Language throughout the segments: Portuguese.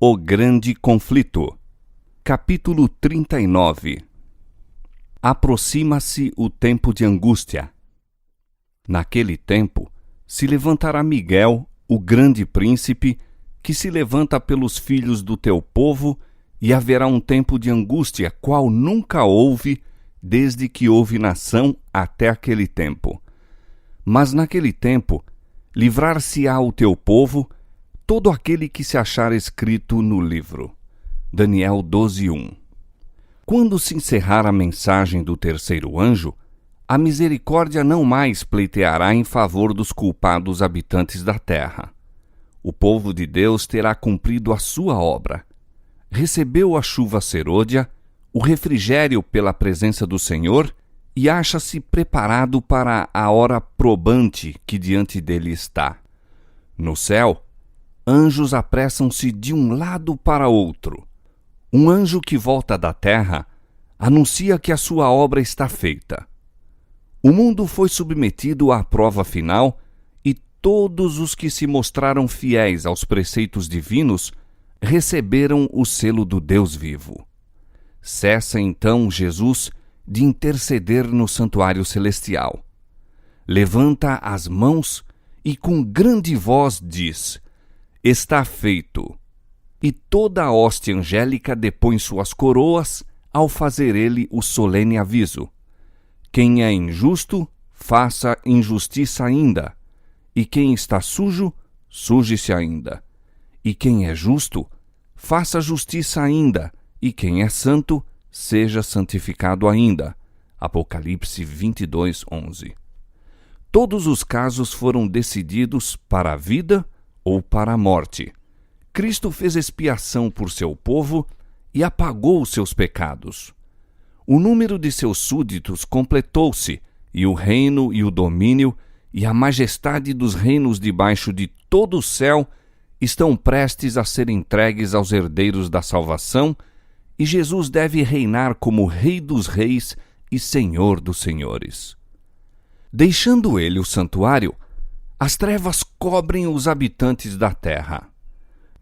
O Grande Conflito. Capítulo 39. Aproxima-se o tempo de angústia. Naquele tempo, se levantará Miguel, o grande príncipe, que se levanta pelos filhos do teu povo, e haverá um tempo de angústia, qual nunca houve, desde que houve nação até aquele tempo. Mas naquele tempo, livrar-se-á o teu povo, todo aquele que se achar escrito no livro. Daniel 12:1. Quando se encerrar a mensagem do terceiro anjo, a misericórdia não mais pleiteará em favor dos culpados habitantes da terra. O povo de Deus terá cumprido a sua obra. Recebeu a chuva serôdia, o refrigério pela presença do Senhor, e acha-se preparado para a hora probante que diante dele está. No céu, anjos apressam-se de um lado para outro. Um anjo que volta da terra anuncia que a sua obra está feita. O mundo foi submetido à prova final e todos os que se mostraram fiéis aos preceitos divinos receberam o selo do Deus vivo. Cessa então Jesus de interceder no santuário celestial. Levanta as mãos e com grande voz diz: Está feito. E toda a hoste angélica depõe suas coroas ao fazer ele o solene aviso: Quem é injusto, faça injustiça ainda. E quem está sujo, suje-se ainda. E quem é justo, faça justiça ainda. E quem é santo, seja santificado ainda. Apocalipse 22:11. Todos os casos foram decididos para a vida ou para a morte. Cristo fez expiação por seu povo e apagou os seus pecados. O número de seus súditos completou-se, e o reino e o domínio e a majestade dos reinos debaixo de todo o céu estão prestes a ser entregues aos herdeiros da salvação, e Jesus deve reinar como Rei dos Reis e Senhor dos Senhores. Deixando ele o santuário, as trevas cobrem os habitantes da terra.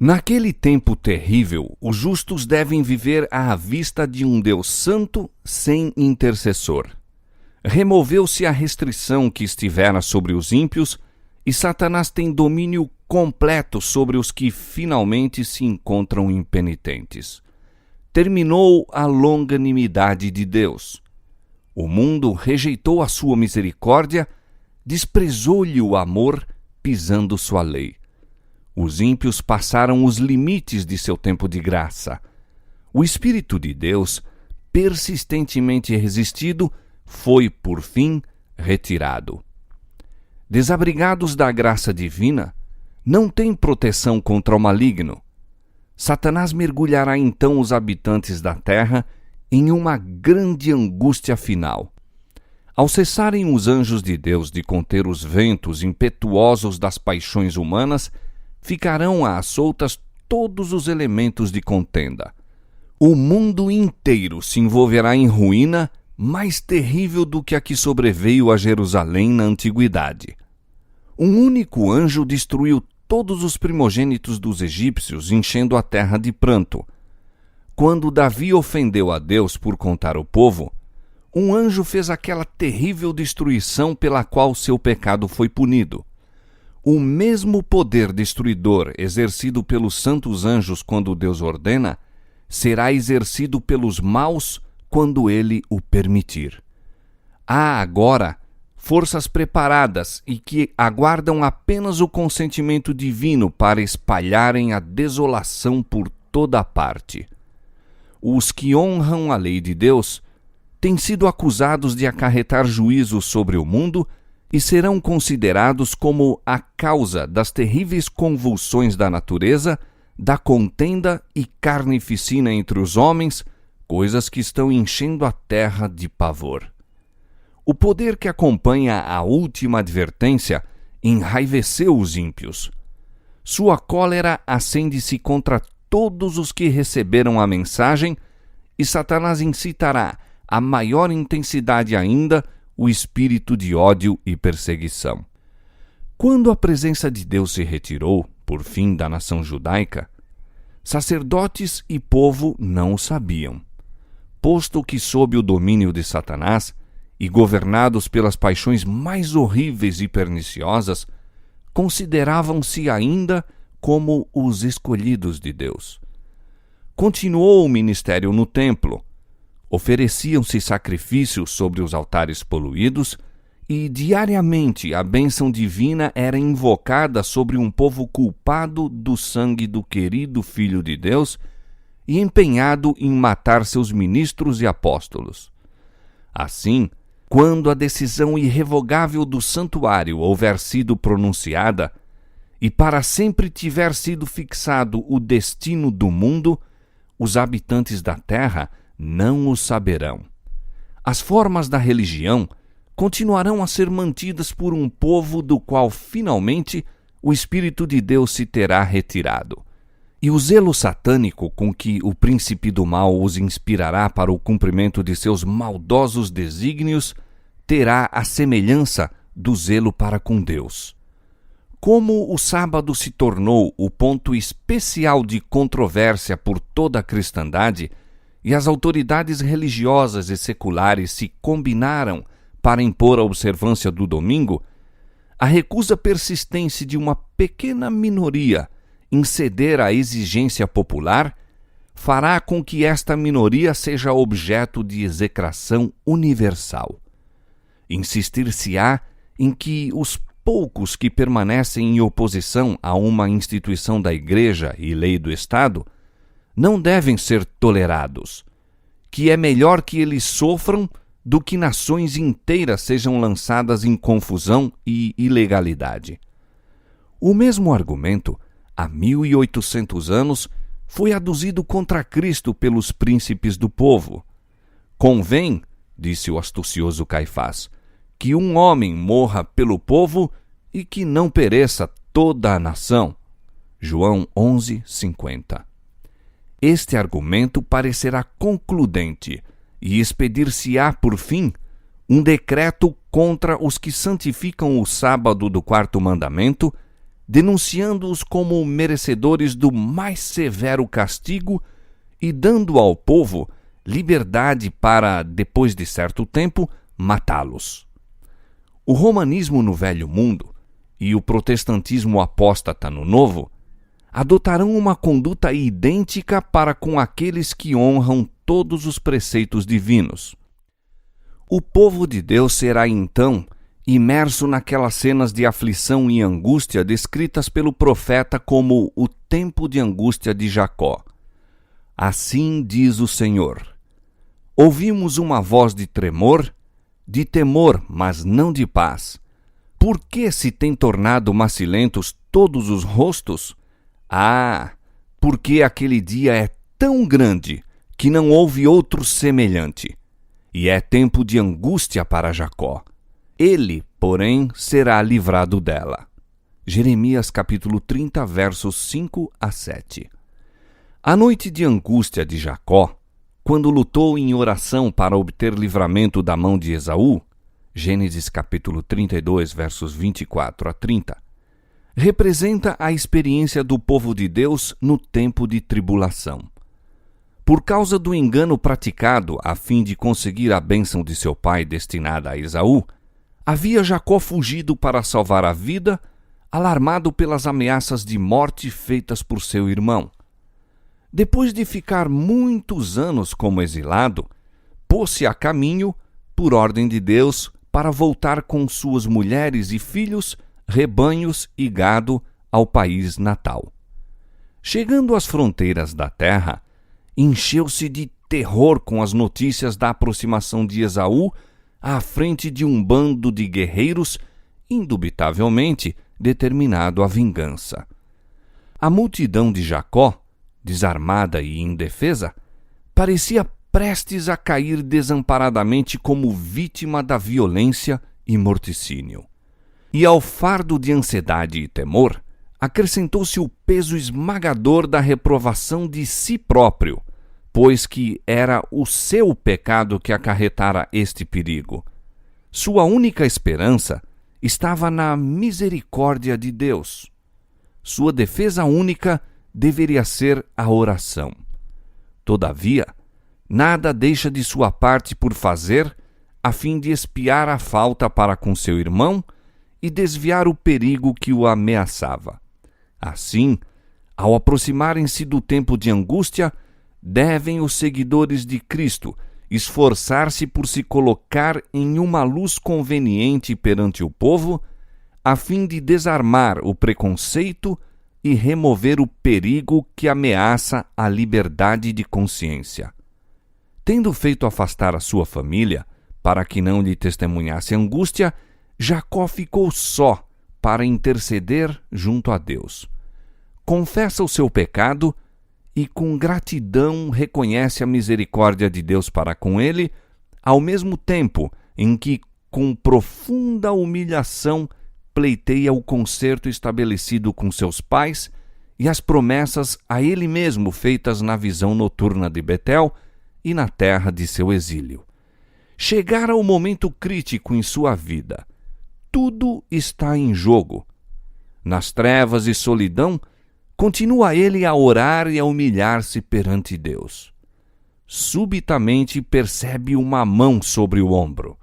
Naquele tempo terrível, os justos devem viver à vista de um Deus santo sem intercessor. Removeu-se a restrição que estivera sobre os ímpios, e Satanás tem domínio completo sobre os que finalmente se encontram impenitentes. Terminou a longanimidade de Deus. O mundo rejeitou a sua misericórdia, desprezou-lhe o amor, pisando sua lei. Os ímpios passaram os limites de seu tempo de graça. O Espírito de Deus, persistentemente resistido, foi, por fim, retirado. Desabrigados da graça divina, não têm proteção contra o maligno. Satanás mergulhará então os habitantes da terra em uma grande angústia final. Ao cessarem os anjos de Deus de conter os ventos impetuosos das paixões humanas, ficarão às soltas todos os elementos de contenda. O mundo inteiro se envolverá em ruína mais terrível do que a que sobreveio a Jerusalém na antiguidade. Um único anjo destruiu todos os primogênitos dos egípcios, enchendo a terra de pranto. Quando Davi ofendeu a Deus por contar o povo, um anjo fez aquela terrível destruição pela qual seu pecado foi punido. O mesmo poder destruidor exercido pelos santos anjos quando Deus ordena, será exercido pelos maus quando ele o permitir. Há agora forças preparadas e que aguardam apenas o consentimento divino para espalharem a desolação por toda a parte. Os que honram a lei de Deus têm sido acusados de acarretar juízo sobre o mundo e serão considerados como a causa das terríveis convulsões da natureza, da contenda e carnificina entre os homens, coisas que estão enchendo a terra de pavor. O poder que acompanha a última advertência enraiveceu os ímpios. Sua cólera acende-se contra todos os que receberam a mensagem, e Satanás incitará a maior intensidade ainda o espírito de ódio e perseguição. Quando a presença de Deus se retirou, por fim, da nação judaica, sacerdotes e povo não o sabiam, posto que sob o domínio de Satanás e governados pelas paixões mais horríveis e perniciosas, consideravam-se ainda como os escolhidos de Deus. Continuou o ministério no templo. Ofereciam-se sacrifícios sobre os altares poluídos e diariamente a bênção divina era invocada sobre um povo culpado do sangue do querido Filho de Deus e empenhado em matar seus ministros e apóstolos. Assim, quando a decisão irrevogável do santuário houver sido pronunciada e para sempre tiver sido fixado o destino do mundo, os habitantes da terra não o saberão. As formas da religião continuarão a ser mantidas por um povo do qual finalmente o Espírito de Deus se terá retirado. E o zelo satânico com que o príncipe do mal os inspirará para o cumprimento de seus maldosos desígnios terá a semelhança do zelo para com Deus. Como o sábado se tornou o ponto especial de controvérsia por toda a cristandade e as autoridades religiosas e seculares se combinaram para impor a observância do domingo, a recusa persistente de uma pequena minoria em ceder à exigência popular fará com que esta minoria seja objeto de execração universal. Insistir-se-á em que os poucos que permanecem em oposição a uma instituição da Igreja e lei do Estado não devem ser tolerados, que é melhor que eles sofram do que nações inteiras sejam lançadas em confusão e ilegalidade. O mesmo argumento, há 1800 anos, foi aduzido contra Cristo pelos príncipes do povo. Convém, disse o astucioso Caifás, que um homem morra pelo povo e que não pereça toda a nação. João 11:50. Este argumento parecerá concludente e expedir-se-á, por fim, um decreto contra os que santificam o sábado do quarto mandamento, denunciando-os como merecedores do mais severo castigo e dando ao povo liberdade para, depois de certo tempo, matá-los. O romanismo no Velho Mundo e o protestantismo apóstata no Novo adotarão uma conduta idêntica para com aqueles que honram todos os preceitos divinos. O povo de Deus será, então, imerso naquelas cenas de aflição e angústia descritas pelo profeta como o tempo de angústia de Jacó. Assim diz o Senhor: ouvimos uma voz de temor, mas não de paz. Por que se têm tornado macilentos todos os rostos? Ah, porque aquele dia é tão grande que não houve outro semelhante, e é tempo de angústia para Jacó. Ele, porém, será livrado dela. Jeremias capítulo 30, versos 5 a 7. A noite de angústia de Jacó, quando lutou em oração para obter livramento da mão de Esaú, Gênesis capítulo 32, versos 24 a 30, representa a experiência do povo de Deus no tempo de tribulação. Por causa do engano praticado a fim de conseguir a bênção de seu pai destinada a Esaú, havia Jacó fugido para salvar a vida, alarmado pelas ameaças de morte feitas por seu irmão. Depois de ficar muitos anos como exilado, pôs-se a caminho, por ordem de Deus, para voltar com suas mulheres e filhos, rebanhos e gado ao país natal. Chegando às fronteiras da terra, encheu-se de terror com as notícias da aproximação de Esaú à frente de um bando de guerreiros, indubitavelmente determinado à vingança. A multidão de Jacó, desarmada e indefesa, parecia prestes a cair desamparadamente como vítima da violência e morticínio. E ao fardo de ansiedade e temor, acrescentou-se o peso esmagador da reprovação de si próprio, pois que era o seu pecado que acarretara este perigo. Sua única esperança estava na misericórdia de Deus. Sua defesa única deveria ser a oração. Todavia, nada deixa de sua parte por fazer, a fim de expiar a falta para com seu irmão e desviar o perigo que o ameaçava. Assim, ao aproximarem-se do tempo de angústia, devem os seguidores de Cristo esforçar-se por se colocar em uma luz conveniente perante o povo, a fim de desarmar o preconceito e remover o perigo que ameaça a liberdade de consciência. Tendo feito afastar a sua família, para que não lhe testemunhasse angústia, Jacó ficou só para interceder junto a Deus. Confessa o seu pecado e com gratidão reconhece a misericórdia de Deus para com ele, ao mesmo tempo em que, com profunda humilhação, pleiteia o concerto estabelecido com seus pais e as promessas a ele mesmo feitas na visão noturna de Betel e na terra de seu exílio. Chegara o momento crítico em sua vida. Tudo está em jogo. Nas trevas e solidão, continua ele a orar e a humilhar-se perante Deus. Subitamente percebe uma mão sobre o ombro.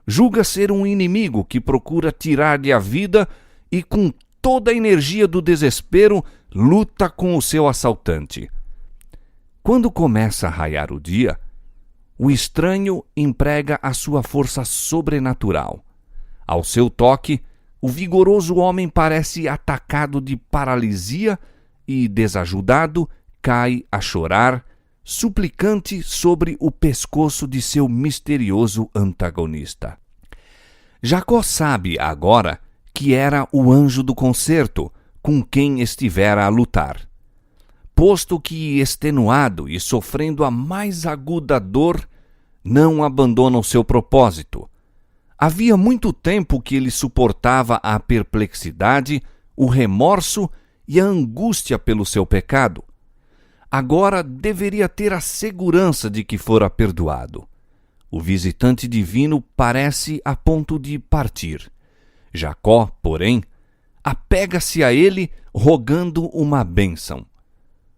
Julga ser um inimigo que procura tirar-lhe a vida e, com toda a energia do desespero, luta com o seu assaltante. Quando começa a raiar o dia, o estranho emprega a sua força sobrenatural. Ao seu toque, o vigoroso homem parece atacado de paralisia e, desajudado, cai a chorar, suplicante sobre o pescoço de seu misterioso antagonista. Jacó sabe agora que era o anjo do concerto com quem estivera a lutar. Posto que, extenuado e sofrendo a mais aguda dor, não abandona o seu propósito. Havia muito tempo que ele suportava a perplexidade, o remorso e a angústia pelo seu pecado. Agora deveria ter a segurança de que fora perdoado. O visitante divino parece a ponto de partir. Jacó, porém, apega-se a ele, rogando uma bênção.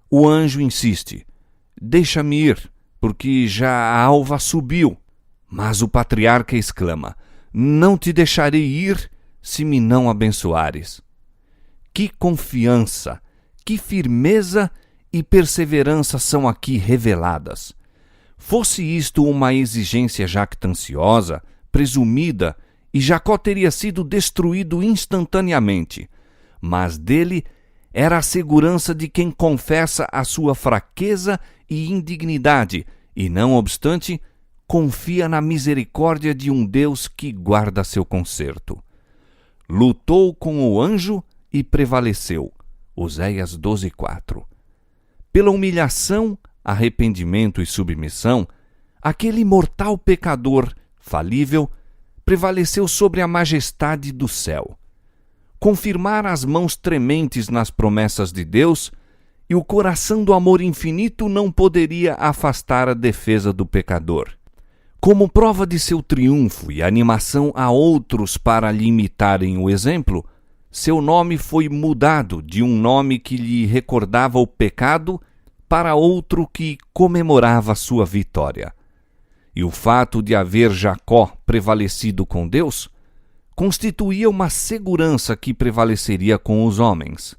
O anjo insiste: "Deixa-me ir, porque já a alva subiu." Mas o patriarca exclama: "Não te deixarei ir se me não abençoares." Que confiança, que firmeza e perseverança são aqui reveladas. Fosse isto uma exigência jactanciosa, presumida, e Jacó teria sido destruído instantaneamente. Mas dele era a segurança de quem confessa a sua fraqueza e indignidade, e, não obstante, confia na misericórdia de um Deus que guarda seu concerto. Lutou com o anjo e prevaleceu. Oséias 12:4. Pela humilhação, arrependimento e submissão, aquele mortal pecador, falível, prevaleceu sobre a majestade do céu. Confirmar as mãos trementes nas promessas de Deus, e o coração do amor infinito não poderia afastar a defesa do pecador. Como prova de seu triunfo e animação a outros para lhe imitarem o exemplo, seu nome foi mudado de um nome que lhe recordava o pecado para outro que comemorava sua vitória. E o fato de haver Jacó prevalecido com Deus constituía uma segurança que prevaleceria com os homens.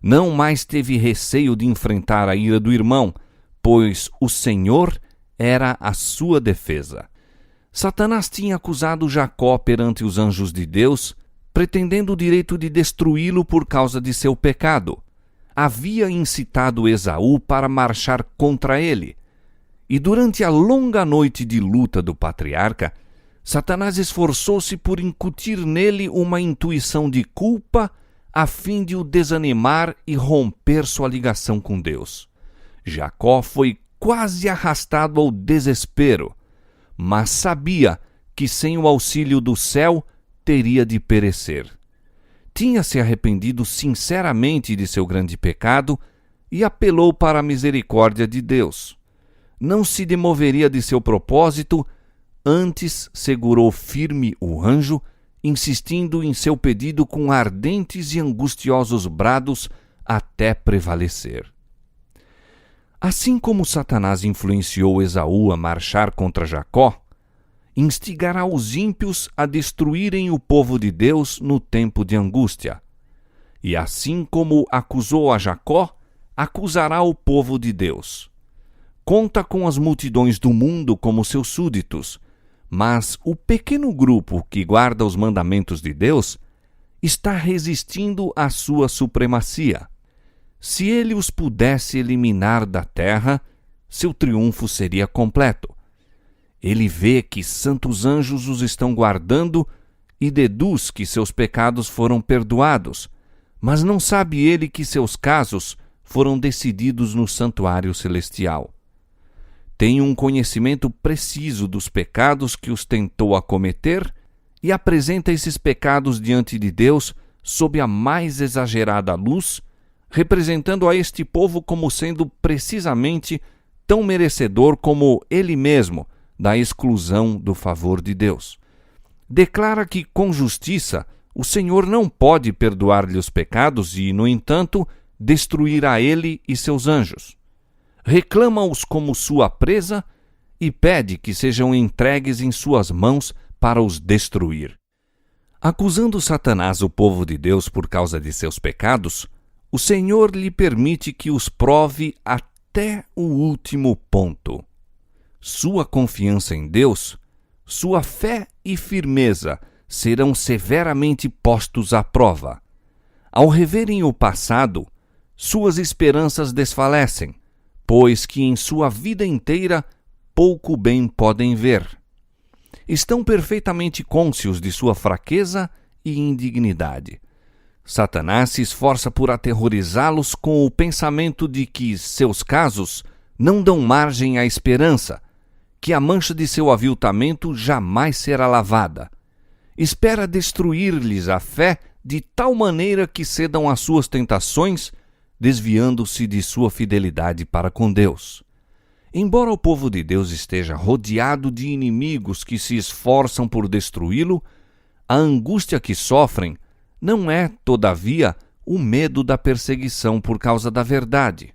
Não mais teve receio de enfrentar a ira do irmão, pois o Senhor era a sua defesa. Satanás tinha acusado Jacó perante os anjos de Deus, pretendendo o direito de destruí-lo por causa de seu pecado. Havia incitado Esaú para marchar contra ele. E durante a longa noite de luta do patriarca, Satanás esforçou-se por incutir nele uma intuição de culpa a fim de o desanimar e romper sua ligação com Deus. Jacó foi quase arrastado ao desespero, mas sabia que sem o auxílio do céu teria de perecer. Tinha se arrependido sinceramente de seu grande pecado e apelou para a misericórdia de Deus. Não se demoveria de seu propósito, antes segurou firme o anjo, insistindo em seu pedido com ardentes e angustiosos brados, até prevalecer. Assim como Satanás influenciou Esaú a marchar contra Jacó, instigará os ímpios a destruírem o povo de Deus no tempo de angústia. E assim como acusou a Jacó, acusará o povo de Deus. Conta com as multidões do mundo como seus súditos, mas o pequeno grupo que guarda os mandamentos de Deus está resistindo à sua supremacia. Se ele os pudesse eliminar da terra, seu triunfo seria completo. Ele vê que santos anjos os estão guardando e deduz que seus pecados foram perdoados, mas não sabe ele que seus casos foram decididos no santuário celestial. Tem um conhecimento preciso dos pecados que os tentou a cometer e apresenta esses pecados diante de Deus sob a mais exagerada luz, representando a este povo como sendo precisamente tão merecedor como ele mesmo da exclusão do favor de Deus. Declara que, com justiça, o Senhor não pode perdoar-lhe os pecados e, no entanto, destruirá ele e seus anjos. Reclama-os como sua presa e pede que sejam entregues em suas mãos para os destruir. Acusando Satanás o povo de Deus por causa de seus pecados, o Senhor lhe permite que os prove até o último ponto. Sua confiança em Deus, sua fé e firmeza serão severamente postos à prova. Ao reverem o passado, suas esperanças desfalecem, pois que em sua vida inteira pouco bem podem ver. Estão perfeitamente cônscios de sua fraqueza e indignidade. Satanás se esforça por aterrorizá-los com o pensamento de que seus casos não dão margem à esperança, que a mancha de seu aviltamento jamais será lavada. Espera destruir-lhes a fé de tal maneira que cedam às suas tentações, desviando-se de sua fidelidade para com Deus. Embora o povo de Deus esteja rodeado de inimigos que se esforçam por destruí-lo, a angústia que sofrem não é, todavia, o medo da perseguição por causa da verdade.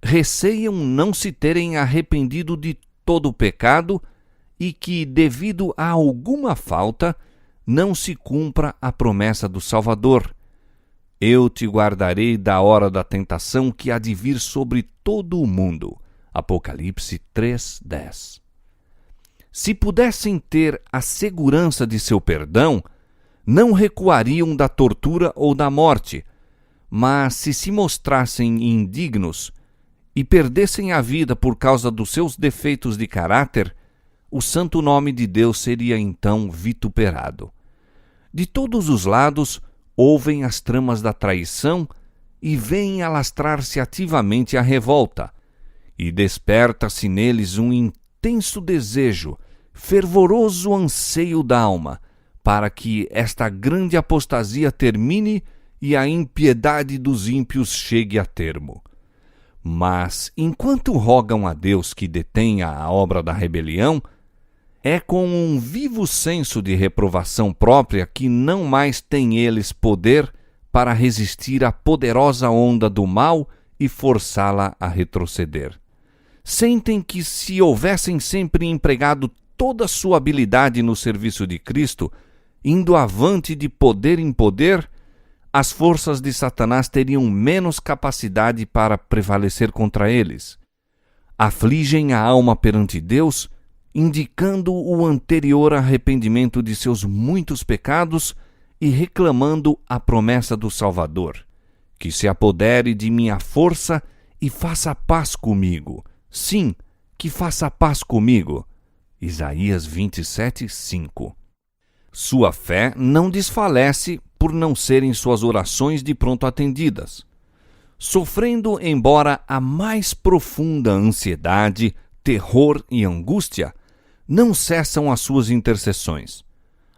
Receiam não se terem arrependido de todo o pecado e que, devido a alguma falta, não se cumpra a promessa do Salvador. Eu te guardarei da hora da tentação que há de vir sobre todo o mundo. Apocalipse 3:10. Se pudessem ter a segurança de seu perdão, não recuariam da tortura ou da morte, mas se mostrassem indignos e perdessem a vida por causa dos seus defeitos de caráter, o santo nome de Deus seria então vituperado. De todos os lados, ouvem as tramas da traição e veem alastrar-se ativamente a revolta, e desperta-se neles um intenso desejo, fervoroso anseio da alma, para que esta grande apostasia termine e a impiedade dos ímpios chegue a termo. Mas, enquanto rogam a Deus que detenha a obra da rebelião, é com um vivo senso de reprovação própria que não mais têm eles poder para resistir à poderosa onda do mal e forçá-la a retroceder. Sentem que, se houvessem sempre empregado toda a sua habilidade no serviço de Cristo, indo avante de poder em poder, as forças de Satanás teriam menos capacidade para prevalecer contra eles. Afligem a alma perante Deus, indicando o anterior arrependimento de seus muitos pecados e reclamando a promessa do Salvador, que se apodere de minha força e faça paz comigo. Sim, que faça paz comigo. Isaías 27:5. Sua fé não desfalece por não serem suas orações de pronto atendidas. Sofrendo embora a mais profunda ansiedade, terror e angústia, não cessam as suas intercessões.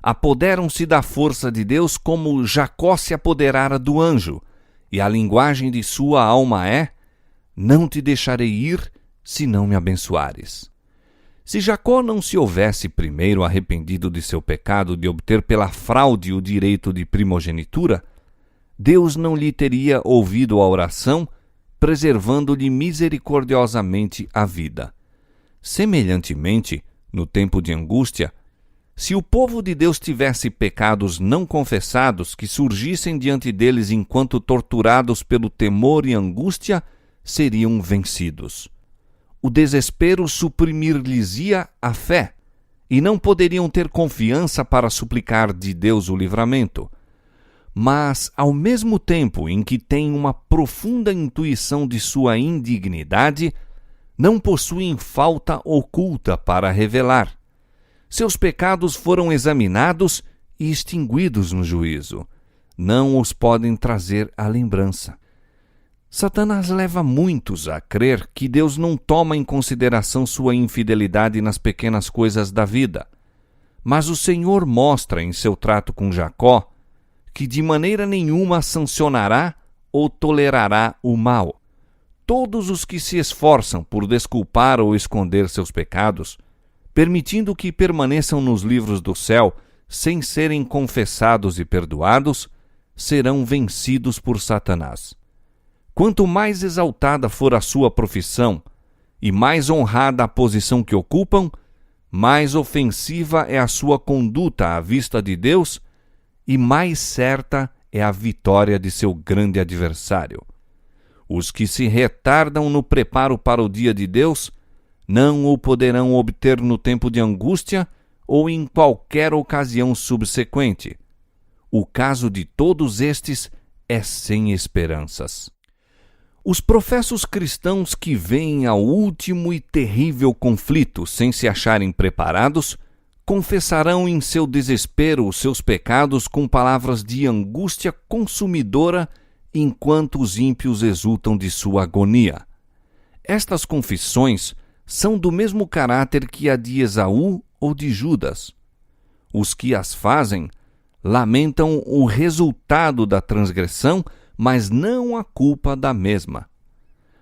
Apoderam-se da força de Deus como Jacó se apoderara do anjo, e a linguagem de sua alma é: não te deixarei ir se não me abençoares. Se Jacó não se houvesse primeiro arrependido de seu pecado de obter pela fraude o direito de primogenitura, Deus não lhe teria ouvido a oração, preservando-lhe misericordiosamente a vida. Semelhantemente, no tempo de angústia, se o povo de Deus tivesse pecados não confessados que surgissem diante deles enquanto torturados pelo temor e angústia, seriam vencidos. O desespero suprimir-lhes-ia a fé, e não poderiam ter confiança para suplicar de Deus o livramento. Mas, ao mesmo tempo em que têm uma profunda intuição de sua indignidade, não possuem falta oculta para revelar. Seus pecados foram examinados e extinguidos no juízo. Não os podem trazer à lembrança. Satanás leva muitos a crer que Deus não toma em consideração sua infidelidade nas pequenas coisas da vida. Mas o Senhor mostra em seu trato com Jacó que de maneira nenhuma sancionará ou tolerará o mal. Todos os que se esforçam por desculpar ou esconder seus pecados, permitindo que permaneçam nos livros do céu sem serem confessados e perdoados, serão vencidos por Satanás. Quanto mais exaltada for a sua profissão e mais honrada a posição que ocupam, mais ofensiva é a sua conduta à vista de Deus e mais certa é a vitória de seu grande adversário. Os que se retardam no preparo para o dia de Deus não o poderão obter no tempo de angústia ou em qualquer ocasião subsequente. O caso de todos estes é sem esperanças. Os professos cristãos que veem ao último e terrível conflito sem se acharem preparados, confessarão em seu desespero os seus pecados com palavras de angústia consumidora enquanto os ímpios exultam de sua agonia. Estas confissões são do mesmo caráter que a de Esaú ou de Judas. Os que as fazem lamentam o resultado da transgressão, mas não a culpa da mesma.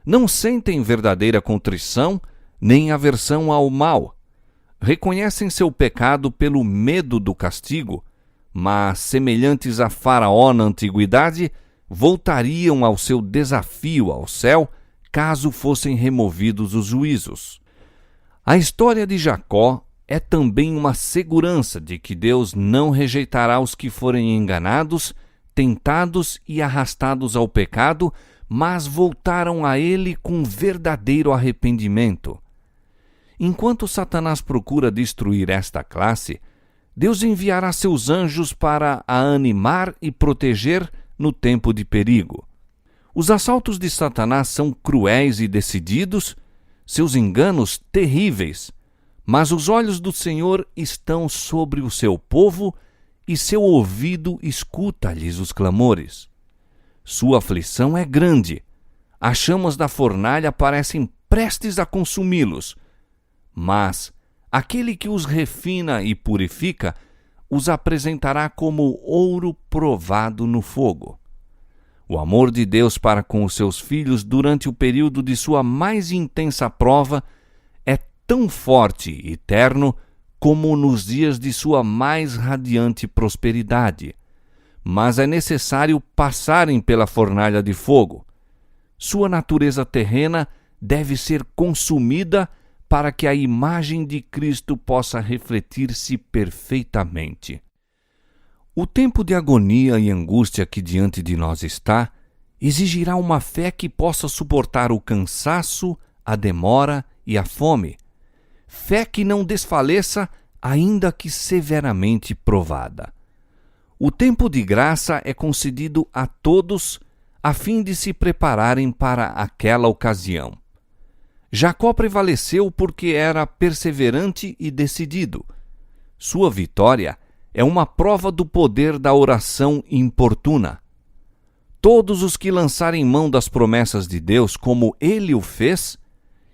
Não sentem verdadeira contrição nem aversão ao mal. Reconhecem seu pecado pelo medo do castigo, mas, semelhantes a Faraó na antiguidade, voltariam ao seu desafio ao céu caso fossem removidos os juízos. A história de Jacó é também uma segurança de que Deus não rejeitará os que forem enganados, tentados e arrastados ao pecado, mas voltaram a ele com verdadeiro arrependimento. Enquanto Satanás procura destruir esta classe, Deus enviará seus anjos para a animar e proteger no tempo de perigo. Os assaltos de Satanás são cruéis e decididos, seus enganos terríveis, mas os olhos do Senhor estão sobre o seu povo e seu ouvido escuta-lhes os clamores. Sua aflição é grande, as chamas da fornalha parecem prestes a consumi-los, mas aquele que os refina e purifica os apresentará como ouro provado no fogo. O amor de Deus para com os seus filhos durante o período de sua mais intensa prova é tão forte e terno como nos dias de sua mais radiante prosperidade. Mas é necessário passarem pela fornalha de fogo. Sua natureza terrena deve ser consumida para que a imagem de Cristo possa refletir-se perfeitamente. O tempo de agonia e angústia que diante de nós está exigirá uma fé que possa suportar o cansaço, a demora e a fome. Fé que não desfaleça, ainda que severamente provada. O tempo de graça é concedido a todos a fim de se prepararem para aquela ocasião. Jacó prevaleceu porque era perseverante e decidido. Sua vitória é uma prova do poder da oração importuna. Todos os que lançarem mão das promessas de Deus como ele o fez,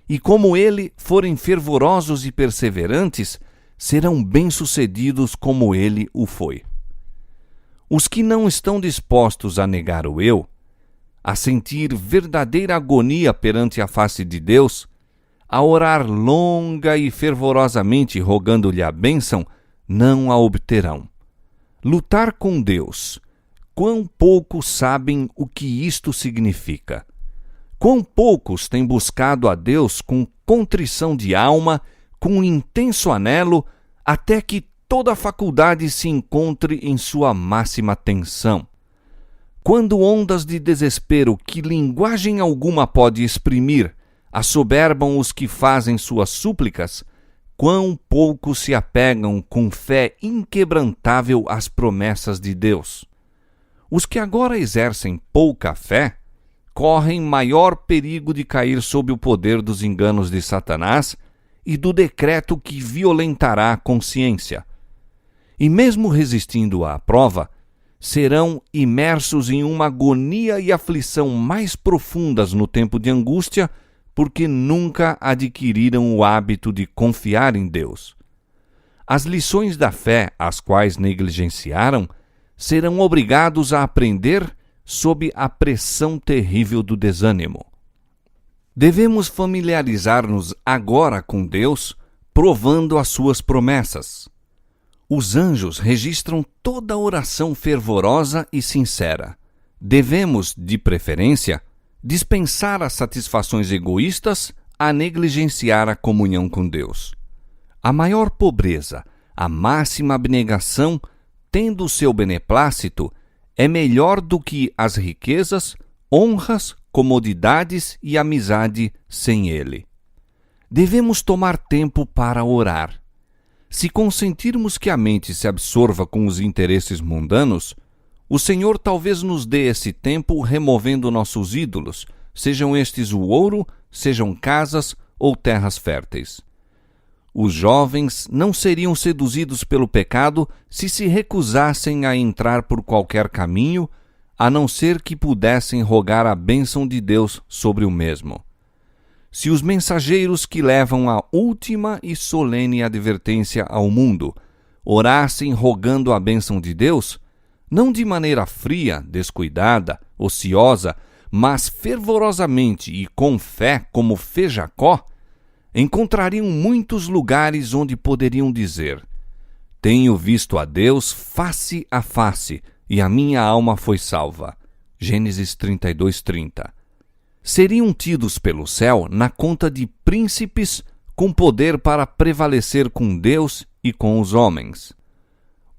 e como ele forem fervorosos e perseverantes, serão bem-sucedidos como ele o foi. Os que não estão dispostos a negar o eu, a sentir verdadeira agonia perante a face de Deus, a orar longa e fervorosamente rogando-lhe a bênção, não a obterão. Lutar com Deus, quão poucos sabem o que isto significa. Quão poucos têm buscado a Deus com contrição de alma, com um intenso anelo, até que toda a faculdade se encontre em sua máxima tensão. Quando ondas de desespero que linguagem alguma pode exprimir assoberbam os que fazem suas súplicas, quão poucos se apegam com fé inquebrantável às promessas de Deus. Os que agora exercem pouca fé correm maior perigo de cair sob o poder dos enganos de Satanás e do decreto que violentará a consciência. E mesmo resistindo à prova, serão imersos em uma agonia e aflição mais profundas no tempo de angústia, porque nunca adquiriram o hábito de confiar em Deus. As lições da fé, as quais negligenciaram, serão obrigados a aprender sob a pressão terrível do desânimo. Devemos familiarizar-nos agora com Deus, provando as suas promessas. Os anjos registram toda oração fervorosa e sincera. Devemos, de preferência, dispensar as satisfações egoístas a negligenciar a comunhão com Deus. A maior pobreza, a máxima abnegação, tendo o seu beneplácito, é melhor do que as riquezas, honras, comodidades e amizade sem ele. Devemos tomar tempo para orar. Se consentirmos que a mente se absorva com os interesses mundanos, o Senhor talvez nos dê esse tempo removendo nossos ídolos, sejam estes o ouro, sejam casas ou terras férteis. Os jovens não seriam seduzidos pelo pecado se recusassem a entrar por qualquer caminho, a não ser que pudessem rogar a bênção de Deus sobre o mesmo. Se os mensageiros que levam a última e solene advertência ao mundo orassem rogando a bênção de Deus, não de maneira fria, descuidada, ociosa, mas fervorosamente e com fé como fez Jacó, encontrariam muitos lugares onde poderiam dizer: tenho visto a Deus face a face, e a minha alma foi salva. Gênesis 32:30. Seriam tidos pelo céu na conta de príncipes com poder para prevalecer com Deus e com os homens.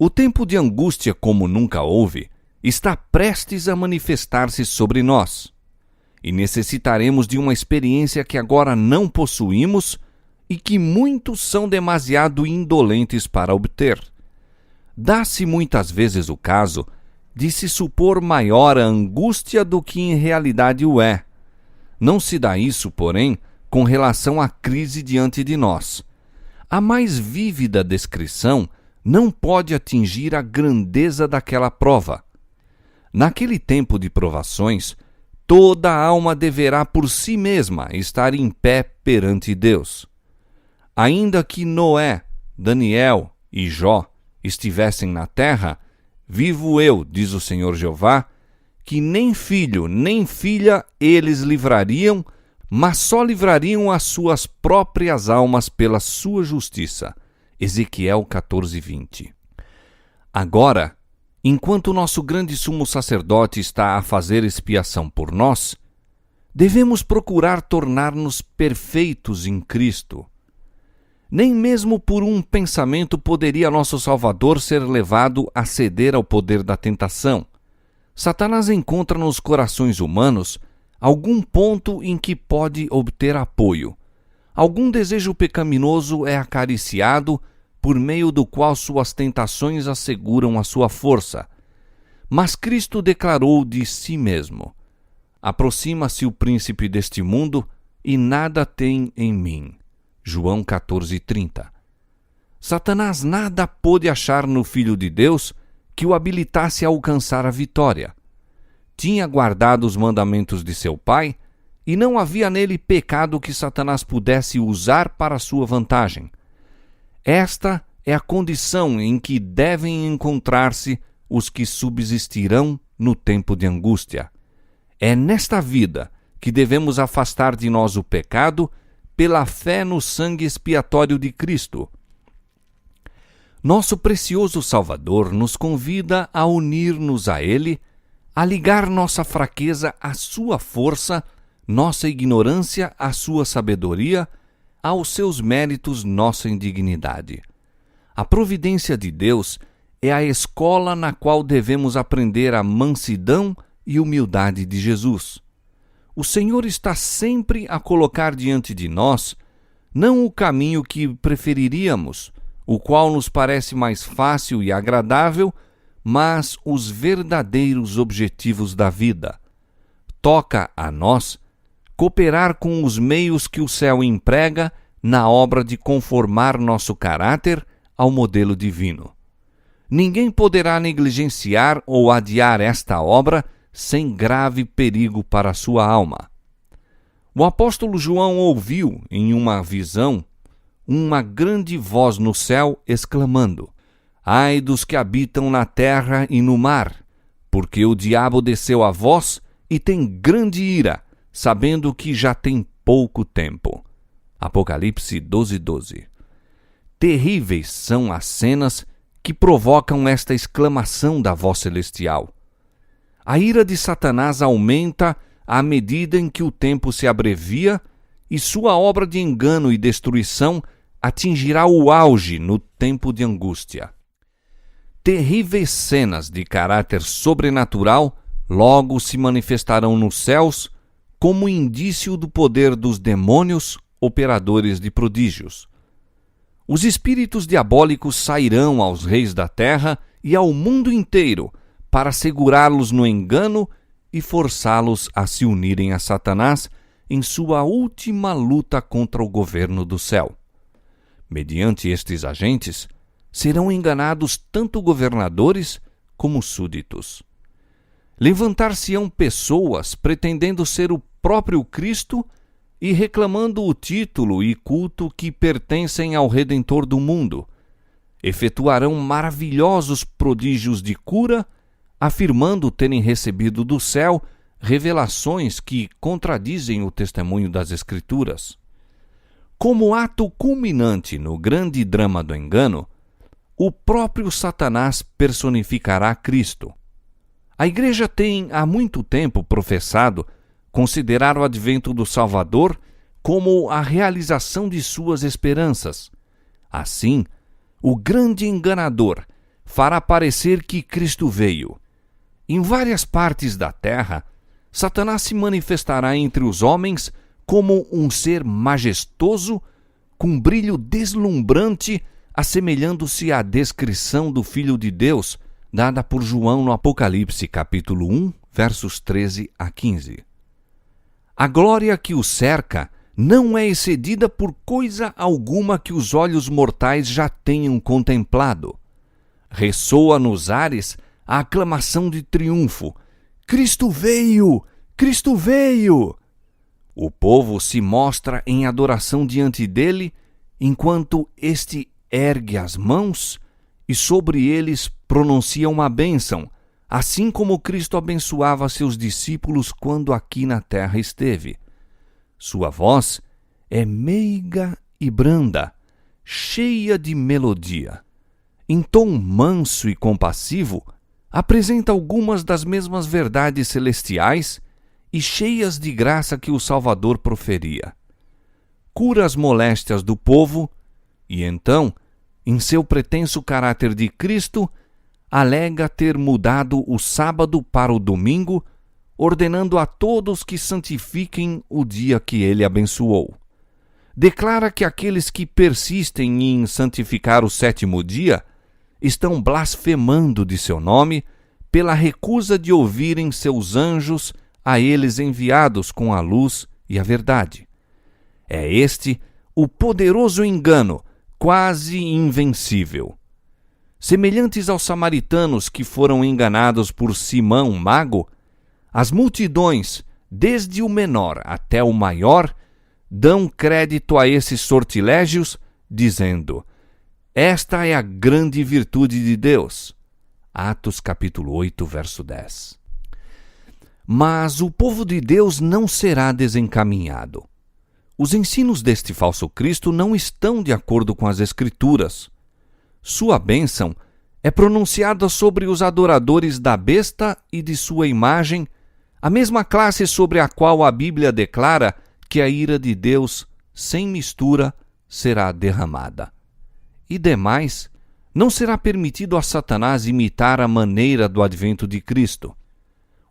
O tempo de angústia como nunca houve está prestes a manifestar-se sobre nós, e necessitaremos de uma experiência que agora não possuímos e que muitos são demasiado indolentes para obter. Dá-se muitas vezes o caso de se supor maior a angústia do que em realidade o é. Não se dá isso, porém, com relação à crise diante de nós. A mais vívida descrição não pode atingir a grandeza daquela prova. Naquele tempo de provações, toda a alma deverá por si mesma estar em pé perante Deus. Ainda que Noé, Daniel e Jó estivessem na terra, vivo eu, diz o Senhor Jeová, que nem filho nem filha eles livrariam, mas só livrariam as suas próprias almas pela sua justiça. Ezequiel 14:20. Agora, enquanto o nosso grande sumo sacerdote está a fazer expiação por nós, devemos procurar tornar-nos perfeitos em Cristo. Nem mesmo por um pensamento poderia nosso Salvador ser levado a ceder ao poder da tentação. Satanás encontra nos corações humanos algum ponto em que pode obter apoio. Algum desejo pecaminoso é acariciado, por meio do qual suas tentações asseguram a sua força. Mas Cristo declarou de si mesmo: aproxima-se o príncipe deste mundo e nada tem em mim. João 14:30. Satanás nada pôde achar no Filho de Deus que o habilitasse a alcançar a vitória. Tinha guardado os mandamentos de seu pai, e não havia nele pecado que Satanás pudesse usar para sua vantagem. Esta é a condição em que devem encontrar-se os que subsistirão no tempo de angústia. É nesta vida que devemos afastar de nós o pecado pela fé no sangue expiatório de Cristo. Nosso precioso Salvador nos convida a unir-nos a Ele a ligar nossa fraqueza à sua força, nossa ignorância à sua sabedoria, aos seus méritos nossa indignidade. A providência de Deus é a escola na qual devemos aprender a mansidão e humildade de Jesus. O Senhor está sempre a colocar diante de nós não o caminho que preferiríamos, o qual nos parece mais fácil e agradável, mas os verdadeiros objetivos da vida. Toca a nós cooperar com os meios que o céu emprega na obra de conformar nosso caráter ao modelo divino. Ninguém poderá negligenciar ou adiar esta obra sem grave perigo para a sua alma. O apóstolo João ouviu, em uma visão, uma grande voz no céu exclamando: Ai dos que habitam na terra e no mar, porque o diabo desceu a vós e tem grande ira, sabendo que já tem pouco tempo. Apocalipse 12:12. Terríveis são as cenas que provocam esta exclamação da voz celestial. A ira de Satanás aumenta à medida em que o tempo se abrevia e sua obra de engano e destruição atingirá o auge no tempo de angústia. Terríveis cenas de caráter sobrenatural logo se manifestarão nos céus como indício do poder dos demônios, operadores de prodígios. Os espíritos diabólicos sairão aos reis da terra e ao mundo inteiro para segurá-los no engano e forçá-los a se unirem a Satanás em sua última luta contra o governo do céu. Mediante estes agentes, serão enganados tanto governadores como súditos. Levantar-se-ão pessoas pretendendo ser o próprio Cristo e reclamando o título e culto que pertencem ao Redentor do mundo. Efetuarão maravilhosos prodígios de cura, afirmando terem recebido do céu revelações que contradizem o testemunho das Escrituras. Como ato culminante no grande drama do engano, o próprio Satanás personificará Cristo. A Igreja tem há muito tempo professado considerar o advento do Salvador como a realização de suas esperanças. Assim, o grande enganador fará parecer que Cristo veio. Em várias partes da terra, Satanás se manifestará entre os homens como um ser majestoso, com brilho deslumbrante, assemelhando-se à descrição do Filho de Deus, dada por João no Apocalipse, capítulo 1, versos 13 a 15. A glória que o cerca não é excedida por coisa alguma que os olhos mortais já tenham contemplado. Ressoa nos ares a aclamação de triunfo: Cristo veio! Cristo veio! O povo se mostra em adoração diante dele, enquanto este ergue as mãos e sobre eles pronuncia uma bênção, assim como Cristo abençoava seus discípulos quando aqui na terra esteve. Sua voz é meiga e branda, cheia de melodia. Em tom manso e compassivo, apresenta algumas das mesmas verdades celestiais e cheias de graça que o Salvador proferia. Cura as moléstias do povo e então, em seu pretenso caráter de Cristo, alega ter mudado o sábado para o domingo, ordenando a todos que santifiquem o dia que ele abençoou. Declara que aqueles que persistem em santificar o sétimo dia estão blasfemando de seu nome pela recusa de ouvirem seus anjos a eles enviados com a luz e a verdade. É este o poderoso engano, quase invencível. Semelhantes aos samaritanos que foram enganados por Simão Mago, as multidões, desde o menor até o maior, dão crédito a esses sortilégios, dizendo: esta é a grande virtude de Deus. Atos capítulo 8, verso 10. Mas o povo de Deus não será desencaminhado. Os ensinos deste falso Cristo não estão de acordo com as Escrituras. Sua bênção É pronunciada sobre os adoradores da besta e de sua imagem, a mesma classe sobre a qual a Bíblia declara que a ira de Deus, sem mistura, será derramada. E demais, não será permitido a Satanás imitar a maneira do advento de Cristo.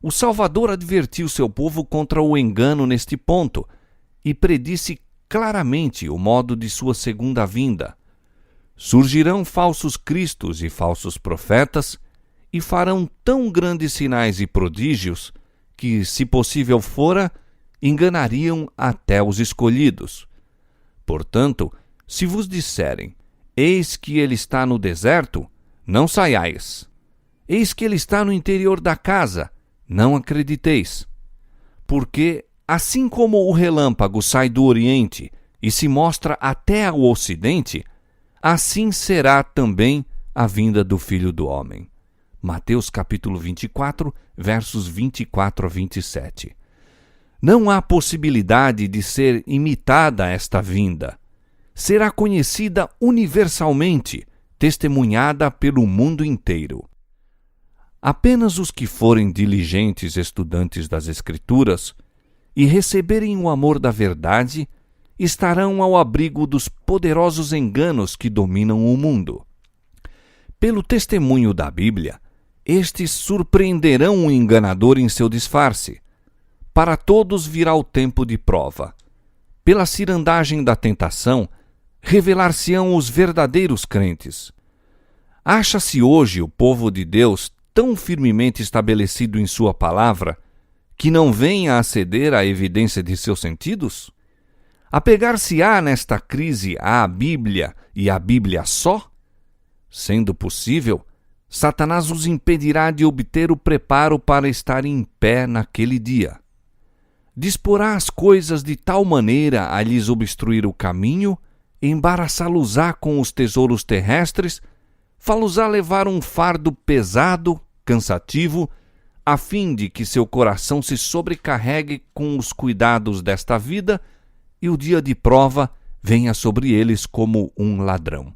O Salvador advertiu seu povo contra o engano neste ponto e predisse claramente o modo de sua segunda vinda. Surgirão falsos cristos e falsos profetas e farão tão grandes sinais e prodígios que, se possível fora, enganariam até os escolhidos. Portanto, se vos disserem, eis que ele está no deserto, não saiais. Eis que ele está no interior da casa, não acrediteis. Porque, assim como o relâmpago sai do oriente e se mostra até ao ocidente, assim será também a vinda do Filho do Homem. Mateus capítulo 24, versos 24 a 27. Não há possibilidade de ser imitada esta vinda. Será conhecida universalmente, testemunhada pelo mundo inteiro. Apenas os que forem diligentes estudantes das Escrituras e receberem o amor da verdade estarão ao abrigo dos poderosos enganos que dominam o mundo. Pelo testemunho da Bíblia, estes surpreenderão o enganador em seu disfarce. Para todos virá o tempo de prova. Pela cirandagem da tentação, revelar-se-ão os verdadeiros crentes. Acha-se hoje o povo de Deus tão firmemente estabelecido em sua palavra que não venha a ceder à evidência de seus sentidos? Apegar-se-á nesta crise à Bíblia e à Bíblia só? Sendo possível, Satanás os impedirá de obter o preparo para estar em pé naquele dia. Disporá as coisas de tal maneira a lhes obstruir o caminho, embaraçá-los-á com os tesouros terrestres, fá-los-á levar um fardo pesado, cansativo, a fim de que seu coração se sobrecarregue com os cuidados desta vida e o dia de prova venha sobre eles como um ladrão.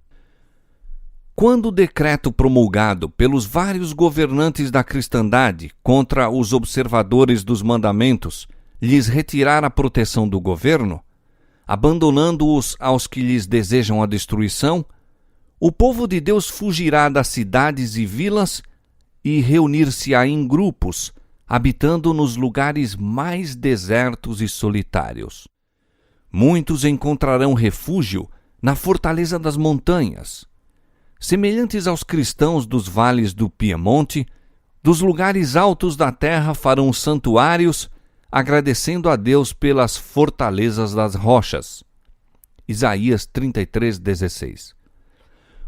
Quando o decreto promulgado pelos vários governantes da cristandade contra os observadores dos mandamentos lhes retirar a proteção do governo, abandonando-os aos que lhes desejam a destruição, o povo de Deus fugirá das cidades e vilas e reunir-se-á em grupos, habitando nos lugares mais desertos e solitários. Muitos encontrarão refúgio na fortaleza das montanhas. Semelhantes aos cristãos dos vales do Piemonte, dos lugares altos da terra farão santuários, agradecendo a Deus pelas fortalezas das rochas. Isaías 33:16.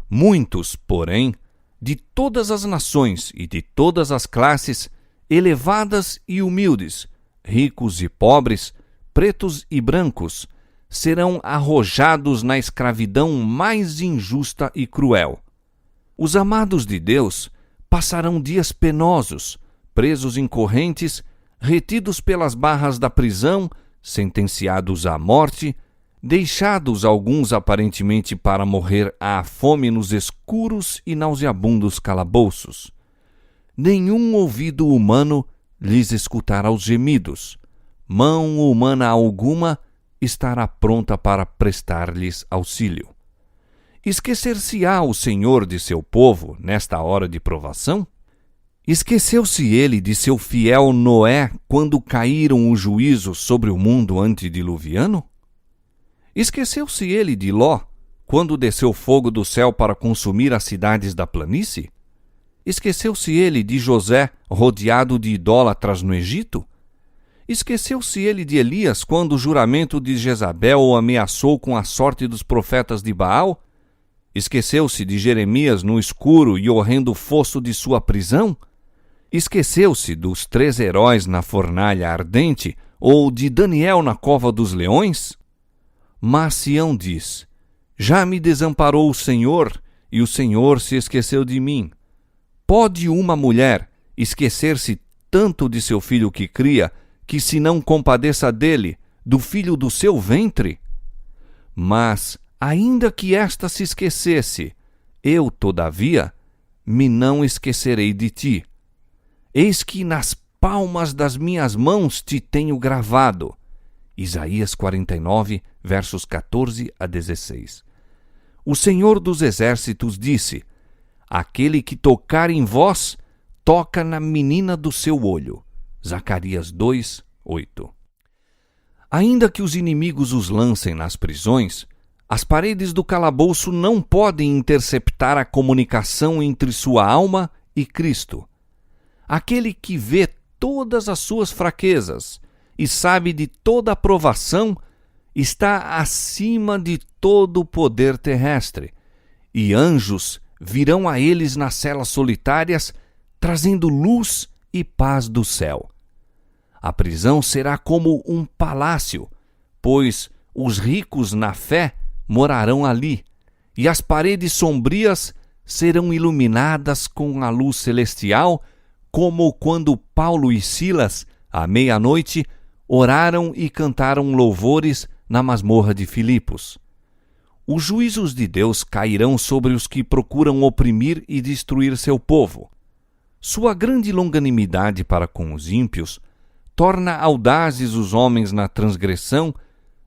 Muitos, porém, de todas as nações e de todas as classes, elevadas e humildes, ricos e pobres, pretos e brancos, serão arrojados na escravidão mais injusta e cruel. Os amados de Deus passarão dias penosos, presos em correntes, retidos pelas barras da prisão, sentenciados à morte, deixados alguns aparentemente para morrer à fome nos escuros e nauseabundos calabouços. Nenhum ouvido humano lhes escutará os gemidos, mão humana alguma estará pronta para prestar-lhes auxílio. Esquecer-se-á o Senhor de seu povo nesta hora de provação? Esqueceu-se ele de seu fiel Noé quando caíram os juízos sobre o mundo antediluviano? Esqueceu-se ele de Ló quando desceu fogo do céu para consumir as cidades da planície? Esqueceu-se ele de José rodeado de idólatras no Egito? Esqueceu-se ele de Elias quando o juramento de Jezabel o ameaçou com a sorte dos profetas de Baal? Esqueceu-se de Jeremias no escuro e horrendo fosso de sua prisão? Esqueceu-se dos 3 heróis na fornalha ardente ou de Daniel na cova dos leões? Mas Sião diz: já me desamparou o Senhor, e o Senhor se esqueceu de mim. Pode uma mulher esquecer-se tanto de seu filho que cria, que se não compadeça dele, do filho do seu ventre? Mas, ainda que esta se esquecesse, eu, todavia, me não esquecerei de ti. Eis que nas palmas das minhas mãos te tenho gravado. Isaías 49, versos 14 a 16. O Senhor dos Exércitos disse: aquele que tocar em vós, toca na menina do seu olho. Zacarias 2, 8. Ainda que os inimigos os lancem nas prisões, as paredes do calabouço não podem interceptar a comunicação entre sua alma e Cristo. Aquele que vê todas as suas fraquezas e sabe de toda a provação está acima de todo o poder terrestre, e anjos virão a eles nas celas solitárias, trazendo luz e paz do céu. A prisão será como um palácio, pois os ricos na fé morarão ali, e as paredes sombrias serão iluminadas com a luz celestial, como quando Paulo e Silas, à meia-noite, oraram e cantaram louvores na masmorra de Filipos. Os juízos de Deus cairão sobre os que procuram oprimir e destruir seu povo. Sua grande longanimidade para com os ímpios torna audazes os homens na transgressão,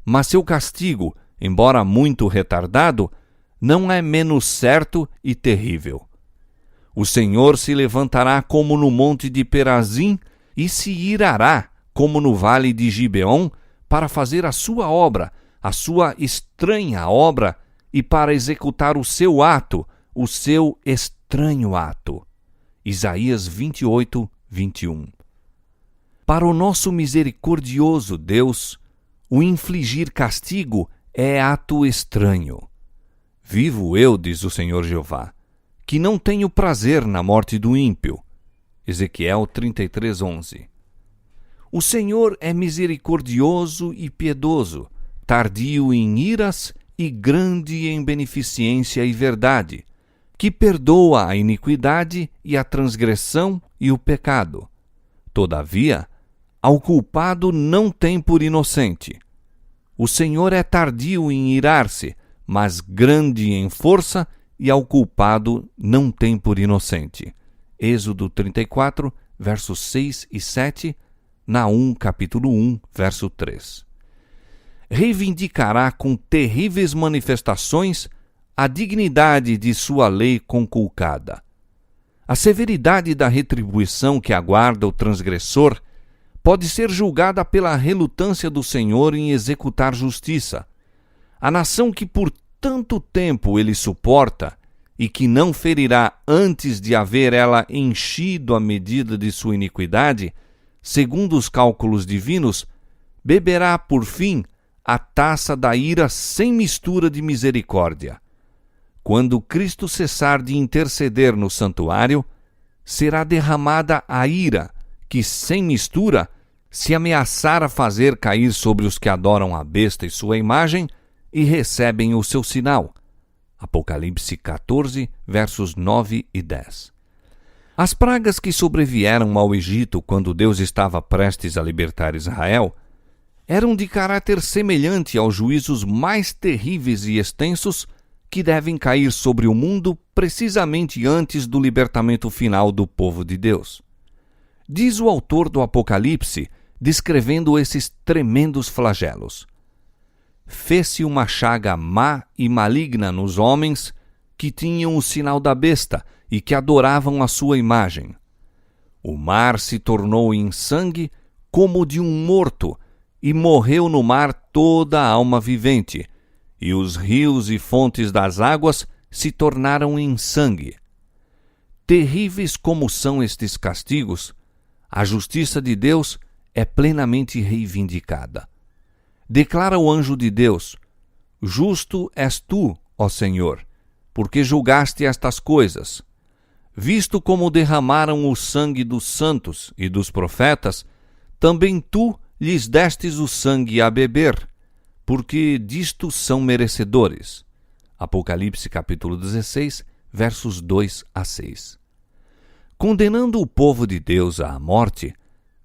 mas seu castigo, embora muito retardado, não é menos certo e terrível. O Senhor se levantará como no monte de Perazim e se irará como no vale de Gibeon para fazer a sua obra, a sua estranha obra, e para executar o seu ato, o seu estranho ato. Isaías 28, 21. Para o nosso misericordioso Deus, o infligir castigo é ato estranho. Vivo eu, diz o Senhor Jeová, que não tenho prazer na morte do ímpio. Ezequiel 33, 11. O Senhor é misericordioso e piedoso, tardio em iras e grande em beneficência e verdade, que perdoa a iniquidade e a transgressão e o pecado. Todavia, ao culpado não tem por inocente. O Senhor é tardio em irar-se, mas grande em força, e ao culpado não tem por inocente. Êxodo 34, versos 6 e 7, Naum, capítulo 1, verso 3. Reivindicará com terríveis manifestações a dignidade de sua lei conculcada. A severidade da retribuição que aguarda o transgressor pode ser julgada pela relutância do Senhor em executar justiça. A nação que por tanto tempo ele suporta e que não ferirá antes de haver ela enchido a medida de sua iniquidade, segundo os cálculos divinos, beberá por fim a taça da ira sem mistura de misericórdia. Quando Cristo cessar de interceder no santuário, será derramada a ira que, sem mistura, se ameaçar a fazer cair sobre os que adoram a besta e sua imagem e recebem o seu sinal. Apocalipse 14, versos 9 e 10. As pragas que sobrevieram ao Egito quando Deus estava prestes a libertar Israel eram de caráter semelhante aos juízos mais terríveis e extensos que devem cair sobre o mundo precisamente antes do libertamento final do povo de Deus. Diz o autor do Apocalipse, descrevendo esses tremendos flagelos: fez-se uma chaga má e maligna nos homens que tinham o sinal da besta e que adoravam a sua imagem. O mar se tornou em sangue como de um morto, e morreu no mar toda a alma vivente, e os rios e fontes das águas se tornaram em sangue. Terríveis como são estes castigos, a justiça de Deus é plenamente reivindicada. Declara o anjo de Deus: justo és tu, ó Senhor, porque julgaste estas coisas. Visto como derramaram o sangue dos santos e dos profetas, também tu lhes destes o sangue a beber, porque disto são merecedores. Apocalipse capítulo 16, versos 2 a 6. Condenando o povo de Deus à morte,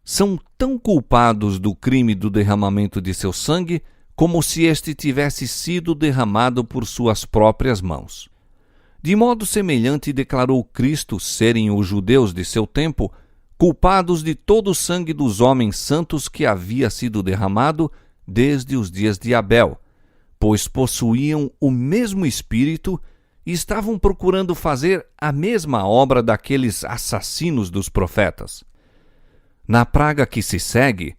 são tão culpados do crime do derramamento de seu sangue como se este tivesse sido derramado por suas próprias mãos. De modo semelhante declarou Cristo serem os judeus de seu tempo culpados de todo o sangue dos homens santos que havia sido derramado desde os dias de Abel, pois possuíam o mesmo espírito e estavam procurando fazer a mesma obra daqueles assassinos dos profetas. Na praga que se segue,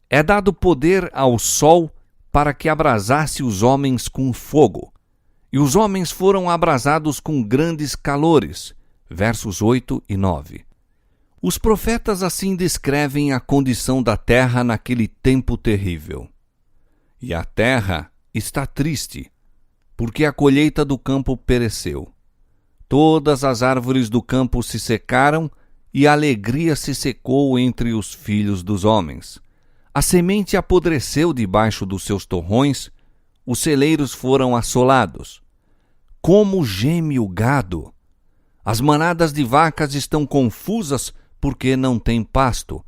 é dado poder ao sol para que abrasasse os homens com fogo, e os homens foram abrasados com grandes calores. Versos 8 e 9. Os profetas assim descrevem a condição da terra naquele tempo terrível. E a terra está triste, porque a colheita do campo pereceu. Todas as árvores do campo se secaram, e a alegria se secou entre os filhos dos homens. A semente apodreceu debaixo dos seus torrões, os celeiros foram assolados. Como geme o gado! As manadas de vacas estão confusas porque não têm pasto.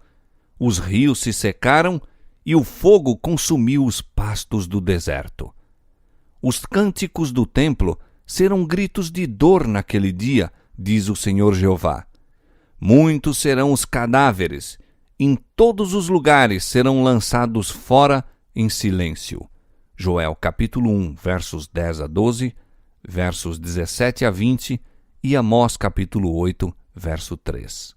Os rios se secaram e o fogo consumiu os pastos do deserto. Os cânticos do templo serão gritos de dor naquele dia, diz o Senhor Jeová. Muitos serão os cadáveres, em todos os lugares serão lançados fora em silêncio. Joel capítulo 1, versos 10 a 12, versos 17 a 20 e Amós capítulo 8, verso 3.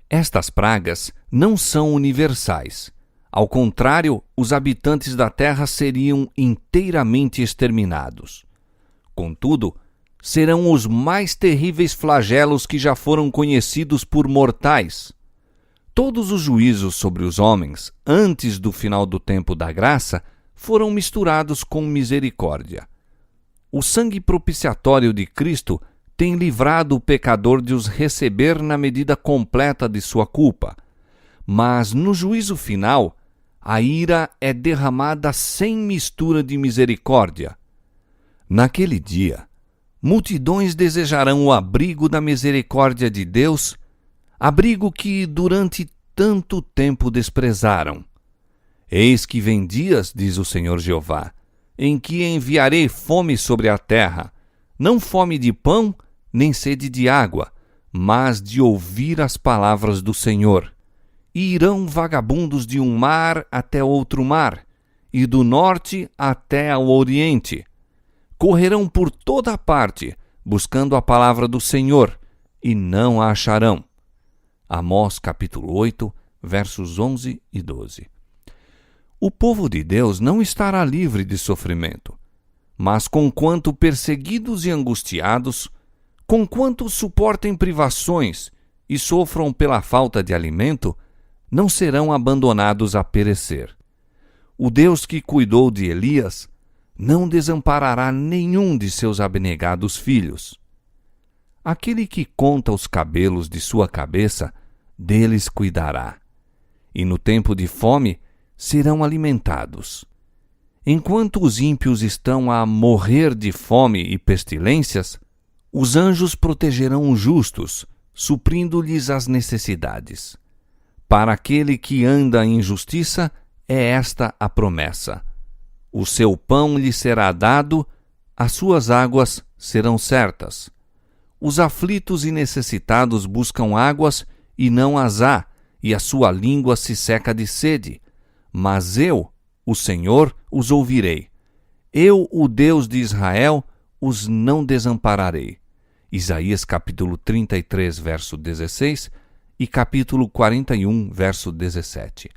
Estas pragas não são universais. Ao contrário, os habitantes da terra seriam inteiramente exterminados. Contudo, serão os mais terríveis flagelos que já foram conhecidos por mortais. Todos os juízos sobre os homens, antes do final do tempo da graça, foram misturados com misericórdia. O sangue propiciatório de Cristo tem livrado o pecador de os receber na medida completa de sua culpa. Mas no juízo final, a ira é derramada sem mistura de misericórdia. Naquele dia, multidões desejarão o abrigo da misericórdia de Deus, abrigo que durante tanto tempo desprezaram. Eis que vem dias, diz o Senhor Jeová, em que enviarei fome sobre a terra, não fome de pão, nem sede de água, mas de ouvir as palavras do Senhor. E irão vagabundos de um mar até outro mar, e do norte até ao oriente. Correrão por toda a parte, buscando a palavra do Senhor, e não a acharão. Amós capítulo 8, versos 11 e 12. O povo de Deus não estará livre de sofrimento, mas conquanto perseguidos e angustiados, conquanto suportem privações e sofram pela falta de alimento, não serão abandonados a perecer. O Deus que cuidou de Elias não desamparará nenhum de seus abnegados filhos. Aquele que conta os cabelos de sua cabeça, deles cuidará. E no tempo de fome serão alimentados. Enquanto os ímpios estão a morrer de fome e pestilências, os anjos protegerão os justos, suprindo-lhes as necessidades. Para aquele que anda em justiça, é esta a promessa. O seu pão lhe será dado, as suas águas serão certas. Os aflitos e necessitados buscam águas e não as há, e a sua língua se seca de sede. Mas eu, o Senhor, os ouvirei. Eu, o Deus de Israel, os não desampararei. Isaías capítulo 33, verso 16 e capítulo 41, verso 17.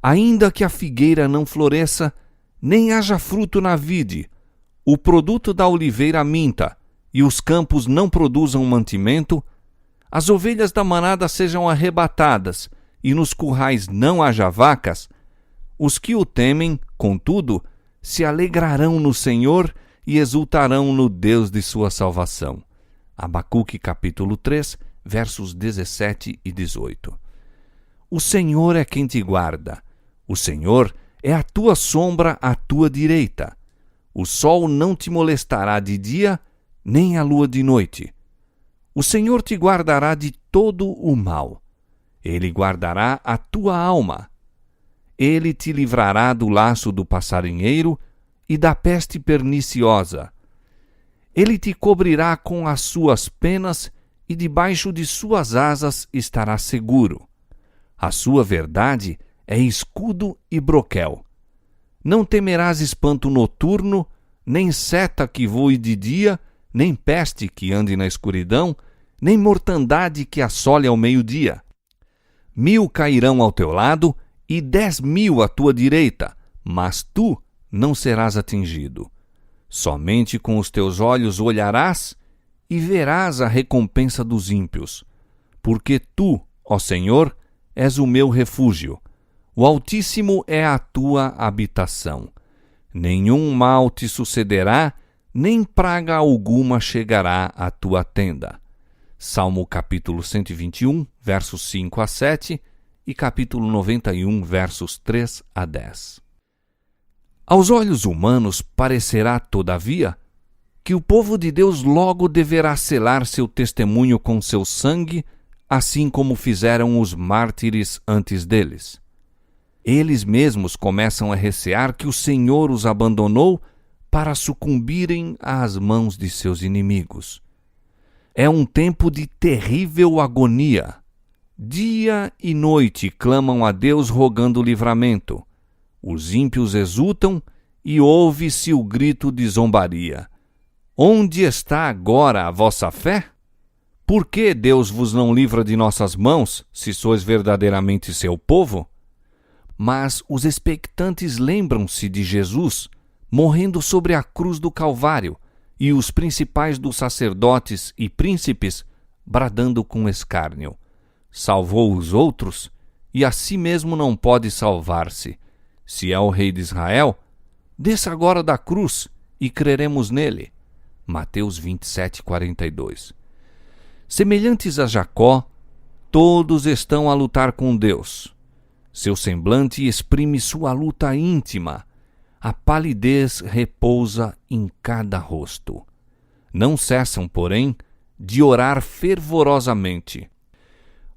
Ainda que a figueira não floresça, nem haja fruto na vide, o produto da oliveira minta, e os campos não produzam mantimento, as ovelhas da manada sejam arrebatadas, e nos currais não haja vacas, os que o temem, contudo, se alegrarão no Senhor e exultarão no Deus de sua salvação. Abacuque capítulo 3, versos 17 e 18. O Senhor é quem te guarda. O Senhor é a tua sombra à tua direita. O sol não te molestará de dia, nem a lua de noite. O Senhor te guardará de todo o mal. Ele guardará a tua alma. Ele te livrará do laço do passarinheiro e da peste perniciosa. Ele te cobrirá com as suas penas e debaixo de suas asas estarás seguro. A sua verdade é escudo e broquel. Não temerás espanto noturno, nem seta que voe de dia, nem peste que ande na escuridão, nem mortandade que assole ao meio-dia. 1000 cairão ao teu lado e 10.000 à tua direita, mas tu não serás atingido. Somente com os teus olhos olharás e verás a recompensa dos ímpios. Porque tu, ó Senhor, és o meu refúgio. O Altíssimo é a tua habitação. Nenhum mal te sucederá, nem praga alguma chegará à tua tenda. Salmo capítulo 121, versos 5 a 7 e capítulo 91, versos 3 a 10. Aos olhos humanos parecerá, todavia, que o povo de Deus logo deverá selar seu testemunho com seu sangue, assim como fizeram os mártires antes deles. Eles mesmos começam a recear que o Senhor os abandonou para sucumbirem às mãos de seus inimigos. É um tempo de terrível agonia. Dia e noite clamam a Deus rogando livramento. Os ímpios exultam e ouve-se o grito de zombaria. Onde está agora a vossa fé? Por que Deus vos não livra de nossas mãos, se sois verdadeiramente seu povo? Mas os expectantes lembram-se de Jesus, morrendo sobre a cruz do Calvário, e os principais dos sacerdotes e príncipes, bradando com escárnio. Salvou os outros, e a si mesmo não pode salvar-se. Se é o rei de Israel, desça agora da cruz, e creremos nele. Mateus 27, 42. Semelhantes a Jacó, todos estão a lutar com Deus. Seu semblante exprime sua luta íntima. A palidez repousa em cada rosto. Não cessam, porém, de orar fervorosamente.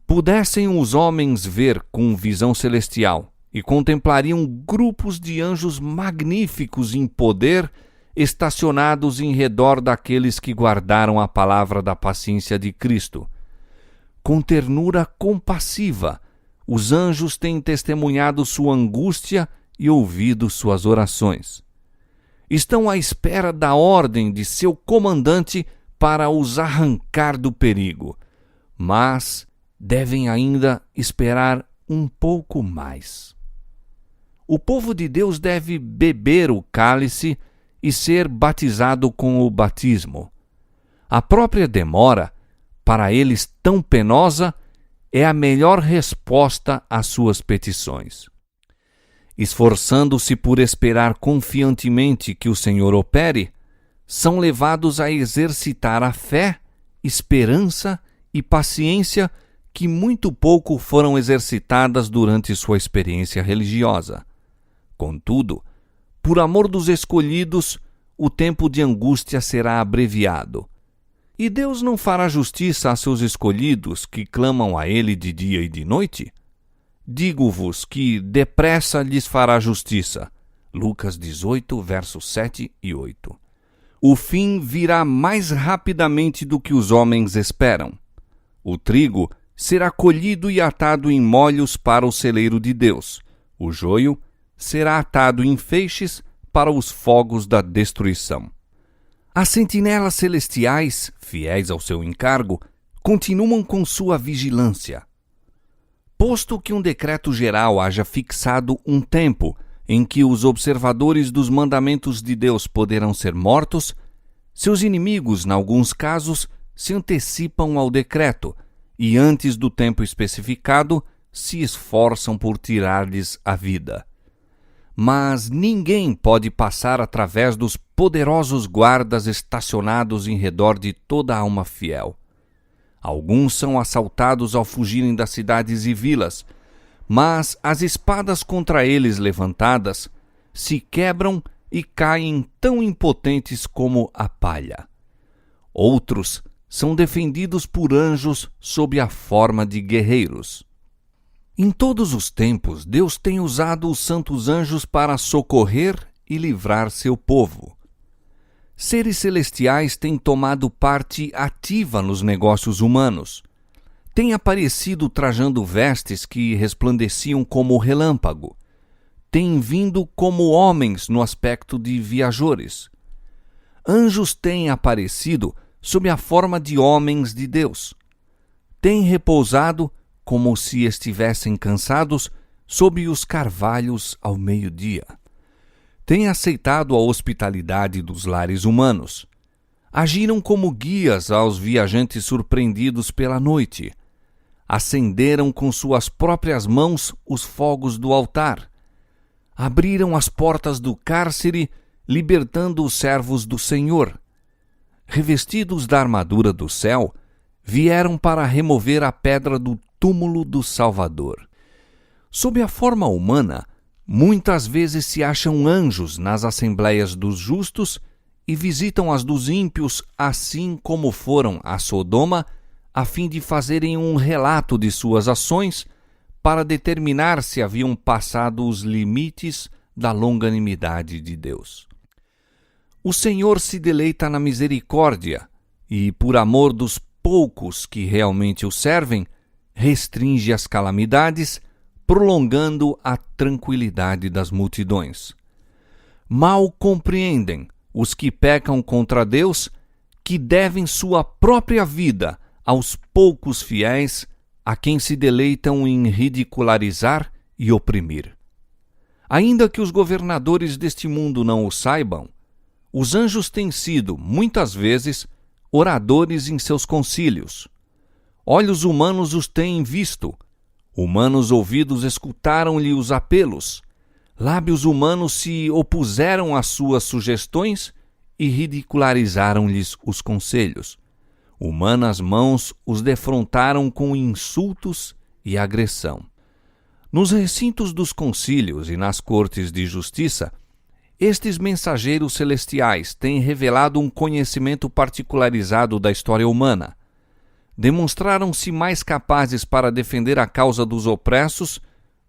Pudessem os homens ver com visão celestial e contemplariam grupos de anjos magníficos em poder estacionados em redor daqueles que guardaram a palavra da paciência de Cristo. Com ternura compassiva, os anjos têm testemunhado sua angústia e ouvido suas orações. Estão à espera da ordem de seu comandante para os arrancar do perigo, mas devem ainda esperar um pouco mais. O povo de Deus deve beber o cálice e ser batizado com o batismo. A própria demora, para eles tão penosa, é a melhor resposta às suas petições. Esforçando-se por esperar confiantemente que o Senhor opere, são levados a exercitar a fé, esperança e paciência que muito pouco foram exercitadas durante sua experiência religiosa. Contudo, por amor dos escolhidos, o tempo de angústia será abreviado. E Deus não fará justiça a seus escolhidos que clamam a Ele de dia e de noite? Digo-vos que depressa lhes fará justiça. Lucas 18, versos 7 e 8. O fim virá mais rapidamente do que os homens esperam. O trigo será colhido e atado em molhos para o celeiro de Deus. O joio será atado em feixes para os fogos da destruição. As sentinelas celestiais, fiéis ao seu encargo, continuam com sua vigilância. Posto que um decreto geral haja fixado um tempo em que os observadores dos mandamentos de Deus poderão ser mortos, seus inimigos, em alguns casos, se antecipam ao decreto e, antes do tempo especificado, se esforçam por tirar-lhes a vida. Mas ninguém pode passar através dos poderosos guardas estacionados em redor de toda a alma fiel. Alguns são assaltados ao fugirem das cidades e vilas, mas as espadas contra eles levantadas se quebram e caem tão impotentes como a palha. Outros são defendidos por anjos sob a forma de guerreiros. Em todos os tempos, Deus tem usado os santos anjos para socorrer e livrar seu povo. seres celestiais têm tomado parte ativa nos negócios humanos. Têm aparecido trajando vestes que resplandeciam como relâmpago. Têm vindo como homens no aspecto de viajores. Anjos têm aparecido sob a forma de homens de Deus. Têm repousado, como se estivessem cansados, sob os carvalhos ao meio-dia. Têm aceitado a hospitalidade dos lares humanos. Agiram como guias aos viajantes surpreendidos pela noite. Acenderam com suas próprias mãos os fogos do altar. Abriram as portas do cárcere, libertando os servos do Senhor. Revestidos da armadura do céu, vieram para remover a pedra do túmulo do Salvador. Sob a forma humana, muitas vezes se acham anjos nas assembleias dos justos e visitam as dos ímpios, assim como foram a Sodoma, a fim de fazerem um relato de suas ações para determinar se haviam passado os limites da longanimidade de Deus. O Senhor se deleita na misericórdia e, por amor dos poucos que realmente o servem, restringe as calamidades, prolongando a tranquilidade das multidões. Mal compreendem os que pecam contra Deus, que devem sua própria vida aos poucos fiéis, a quem se deleitam em ridicularizar e oprimir. Ainda que os governadores deste mundo não o saibam, os anjos têm sido, muitas vezes, oradores em seus concílios. Olhos humanos os têm visto, humanos ouvidos escutaram-lhe os apelos, lábios humanos se opuseram às suas sugestões e ridicularizaram-lhes os conselhos. Humanas mãos os defrontaram com insultos e agressão. Nos recintos dos concílios e nas cortes de justiça, estes mensageiros celestiais têm revelado um conhecimento particularizado da história humana. Demonstraram-se mais capazes para defender a causa dos opressos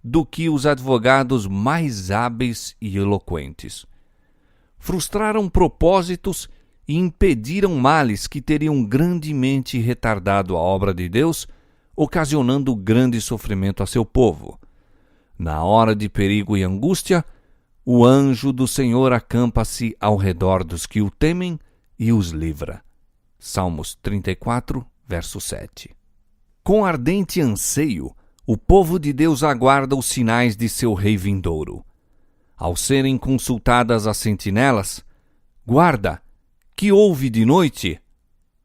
do que os advogados mais hábeis e eloquentes. Frustraram propósitos e impediram males que teriam grandemente retardado a obra de Deus, ocasionando grande sofrimento a seu povo. Na hora de perigo e angústia, o anjo do Senhor acampa-se ao redor dos que o temem e os livra. Salmos 34, verso 7. Com ardente anseio, o povo de Deus aguarda os sinais de seu rei vindouro. Ao serem consultadas as sentinelas, guarda, que houve de noite?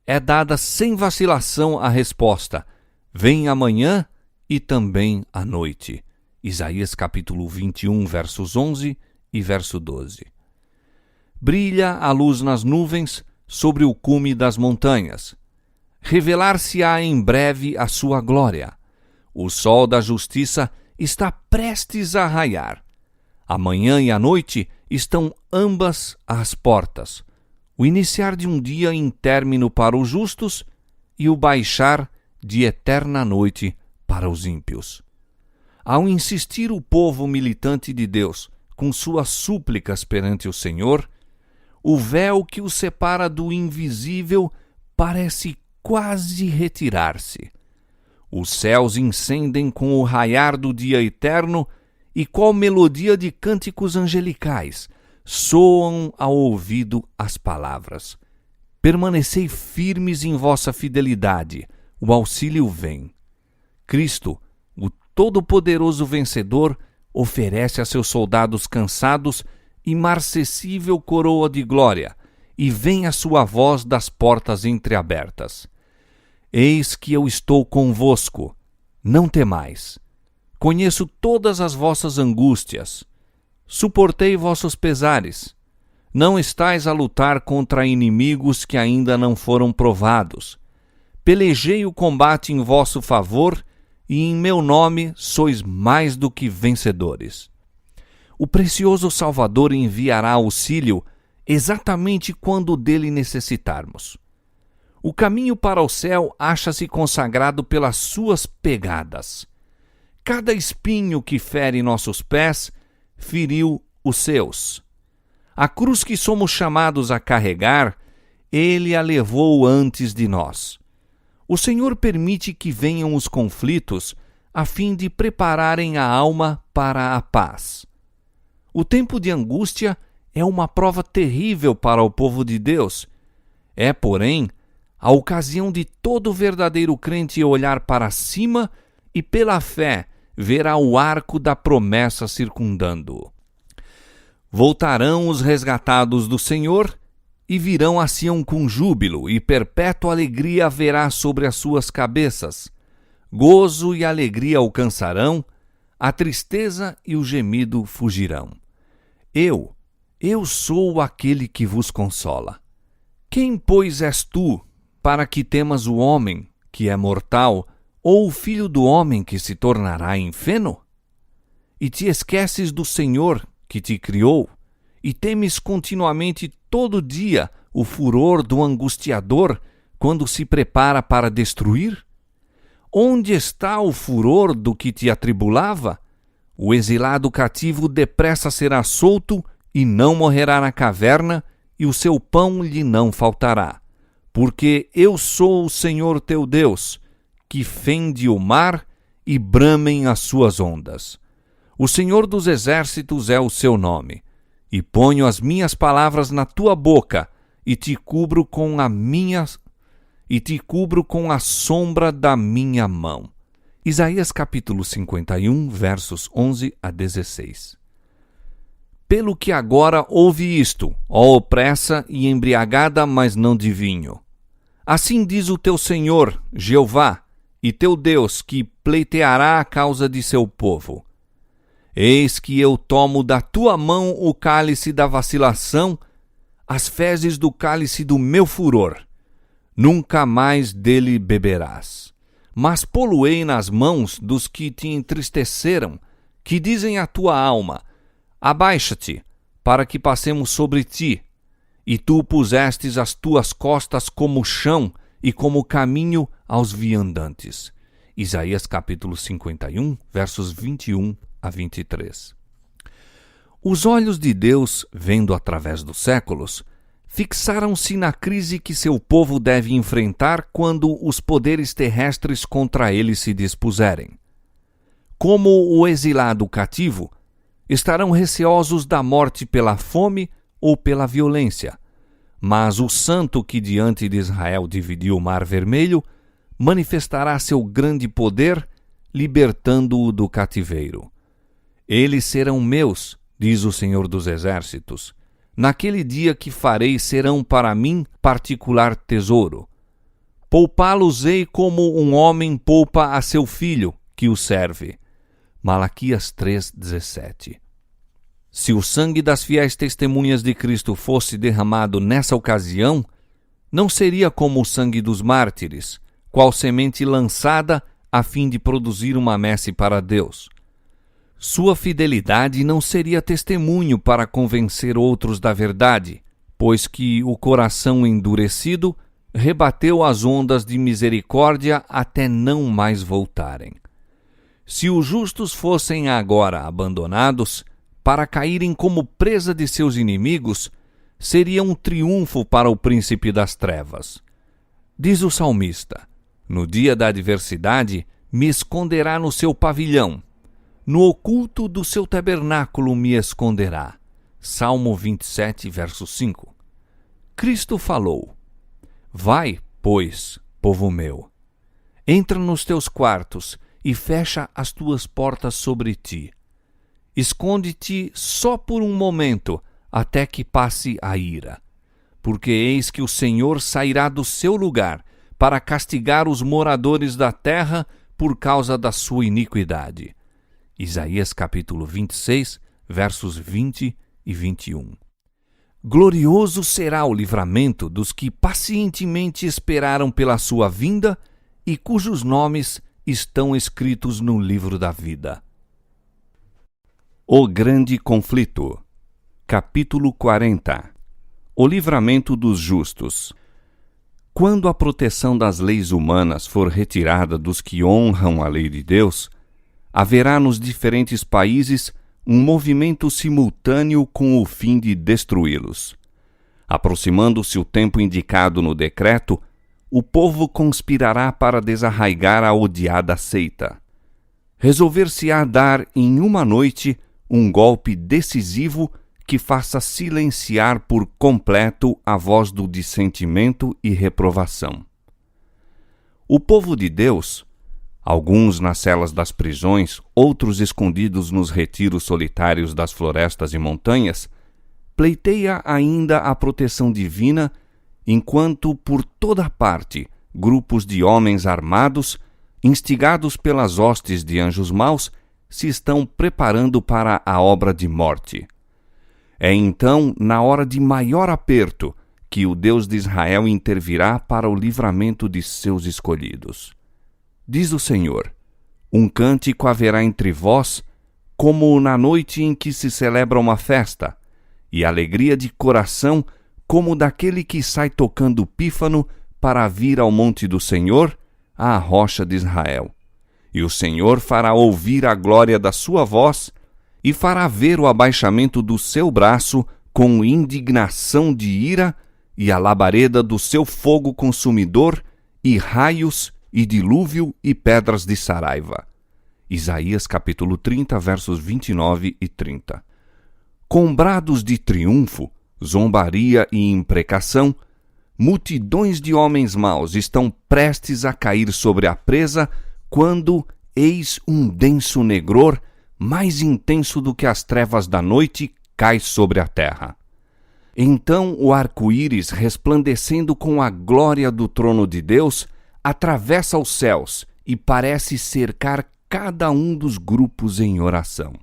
É dada sem vacilação a resposta, vem amanhã e também à noite. Isaías capítulo 21, versos 11 e verso 12. Brilha a luz nas nuvens sobre o cume das montanhas. Revelar-se-á em breve a sua glória. O sol da justiça está prestes a raiar. A manhã e a noite estão ambas às portas. O iniciar de um dia em término para os justos e o baixar de eterna noite para os ímpios. Ao insistir o povo militante de Deus com suas súplicas perante o Senhor, o véu que o separa do invisível parece quase retirar-se. Os céus incendem com o raiar do dia eterno e qual melodia de cânticos angelicais soam ao ouvido as palavras: permanecei firmes em vossa fidelidade, o auxílio vem. Cristo, o todo-poderoso vencedor, oferece a seus soldados cansados imarcessível coroa de glória, e vem a sua voz das portas entreabertas. Eis que eu estou convosco, não temais. Conheço todas as vossas angústias. Suportei vossos pesares. Não estais a lutar contra inimigos que ainda não foram provados. Pelejei o combate em vosso favor, e em meu nome sois mais do que vencedores. O precioso Salvador enviará auxílio exatamente quando dele necessitarmos. O caminho para o céu acha-se consagrado pelas suas pegadas. Cada espinho que fere nossos pés feriu os seus. A cruz que somos chamados a carregar, Ele a levou antes de nós. O Senhor permite que venham os conflitos a fim de prepararem a alma para a paz. O tempo de angústia é uma prova terrível para o povo de Deus. É, porém, a ocasião de todo verdadeiro crente olhar para cima e, pela fé, verá o arco da promessa circundando-o. Voltarão os resgatados do Senhor e virão a Sião com júbilo, e perpétua alegria haverá sobre as suas cabeças. Gozo e alegria alcançarão, a tristeza e o gemido fugirão. Eu sou aquele que vos consola. Quem, pois, és tu, para que temas o homem, que é mortal, ou o filho do homem que se tornará em feno? E te esqueces do Senhor, que te criou, e temes continuamente todo dia o furor do angustiador quando se prepara para destruir? Onde está o furor do que te atribulava? O exilado cativo depressa será solto e não morrerá na caverna, e o seu pão lhe não faltará. Porque eu sou o Senhor teu Deus, que fende o mar e bramem as suas ondas. O Senhor dos exércitos é o seu nome. E ponho as minhas palavras na tua boca, e te cubro com a sombra da minha mão. Isaías capítulo 51, versos 11 a 16. Pelo que agora ouve isto, ó opressa e embriagada, mas não de vinho. Assim diz o teu Senhor, Jeová, e teu Deus, que pleiteará a causa de seu povo. Eis que eu tomo da tua mão o cálice da vacilação, as fezes do cálice do meu furor. Nunca mais dele beberás. Mas pô-lo-ei nas mãos dos que te entristeceram, que dizem à tua alma: abaixa-te, para que passemos sobre ti. E tu pusestes as tuas costas como chão e como caminho aos viandantes. Isaías capítulo 51, versos 21 a 23. Os olhos de Deus, vendo através dos séculos, fixaram-se na crise que seu povo deve enfrentar quando os poderes terrestres contra ele se dispuserem. Como o exilado cativo, estarão receosos da morte pela fome ou pela violência, mas o santo que diante de Israel dividiu o Mar Vermelho manifestará seu grande poder, libertando-o do cativeiro. Eles serão meus, diz o Senhor dos Exércitos. Naquele dia que farei serão para mim particular tesouro. Poupá-los-ei como um homem poupa a seu filho, que o serve. Malaquias 3,17. Se o sangue das fiéis testemunhas de Cristo fosse derramado nessa ocasião, não seria como o sangue dos mártires, qual semente lançada a fim de produzir uma messe para Deus. Sua fidelidade não seria testemunho para convencer outros da verdade, pois que o coração endurecido rebateu as ondas de misericórdia até não mais voltarem. Se os justos fossem agora abandonados, para caírem como presa de seus inimigos, seria um triunfo para o príncipe das trevas. Diz o salmista: no dia da adversidade, me esconderá no seu pavilhão. No oculto do seu tabernáculo me esconderá. Salmo 27, verso 5. Cristo falou: vai, pois, povo meu, entra nos teus quartos e fecha as tuas portas sobre ti. Esconde-te só por um momento, até que passe a ira. Porque eis que o Senhor sairá do seu lugar para castigar os moradores da terra por causa da sua iniquidade. Isaías capítulo 26, versos 20 e 21. Glorioso será o livramento dos que pacientemente esperaram pela sua vinda e cujos nomes estão escritos no livro da vida. O grande conflito. Capítulo 40. O livramento dos justos. Quando a proteção das leis humanas for retirada dos que honram a lei de Deus, haverá nos diferentes países um movimento simultâneo com o fim de destruí-los. Aproximando-se o tempo indicado no decreto, o povo conspirará para desarraigar a odiada seita. Resolver-se-á dar em uma noite um golpe decisivo que faça silenciar por completo a voz do dissentimento e reprovação. O povo de Deus, alguns nas celas das prisões, outros escondidos nos retiros solitários das florestas e montanhas, pleiteia ainda a proteção divina, enquanto por toda parte grupos de homens armados, instigados pelas hostes de anjos maus, se estão preparando para a obra de morte. É então, na hora de maior aperto, que o Deus de Israel intervirá para o livramento de seus escolhidos. Diz o Senhor: um cântico haverá entre vós, como na noite em que se celebra uma festa, e alegria de coração, como daquele que sai tocando pífano para vir ao monte do Senhor, à rocha de Israel. E o Senhor fará ouvir a glória da sua voz, e fará ver o abaixamento do seu braço com indignação de ira, e a labareda do seu fogo consumidor, e raios, e dilúvio, e pedras de saraiva. Isaías capítulo 30, versos 29 e 30. Com brados de triunfo, zombaria e imprecação, multidões de homens maus estão prestes a cair sobre a presa, quando eis um denso negror, mais intenso do que as trevas da noite, cai sobre a terra. Então o arco-íris, resplandecendo com a glória do trono de Deus, atravessa os céus e parece cercar cada um dos grupos em oração.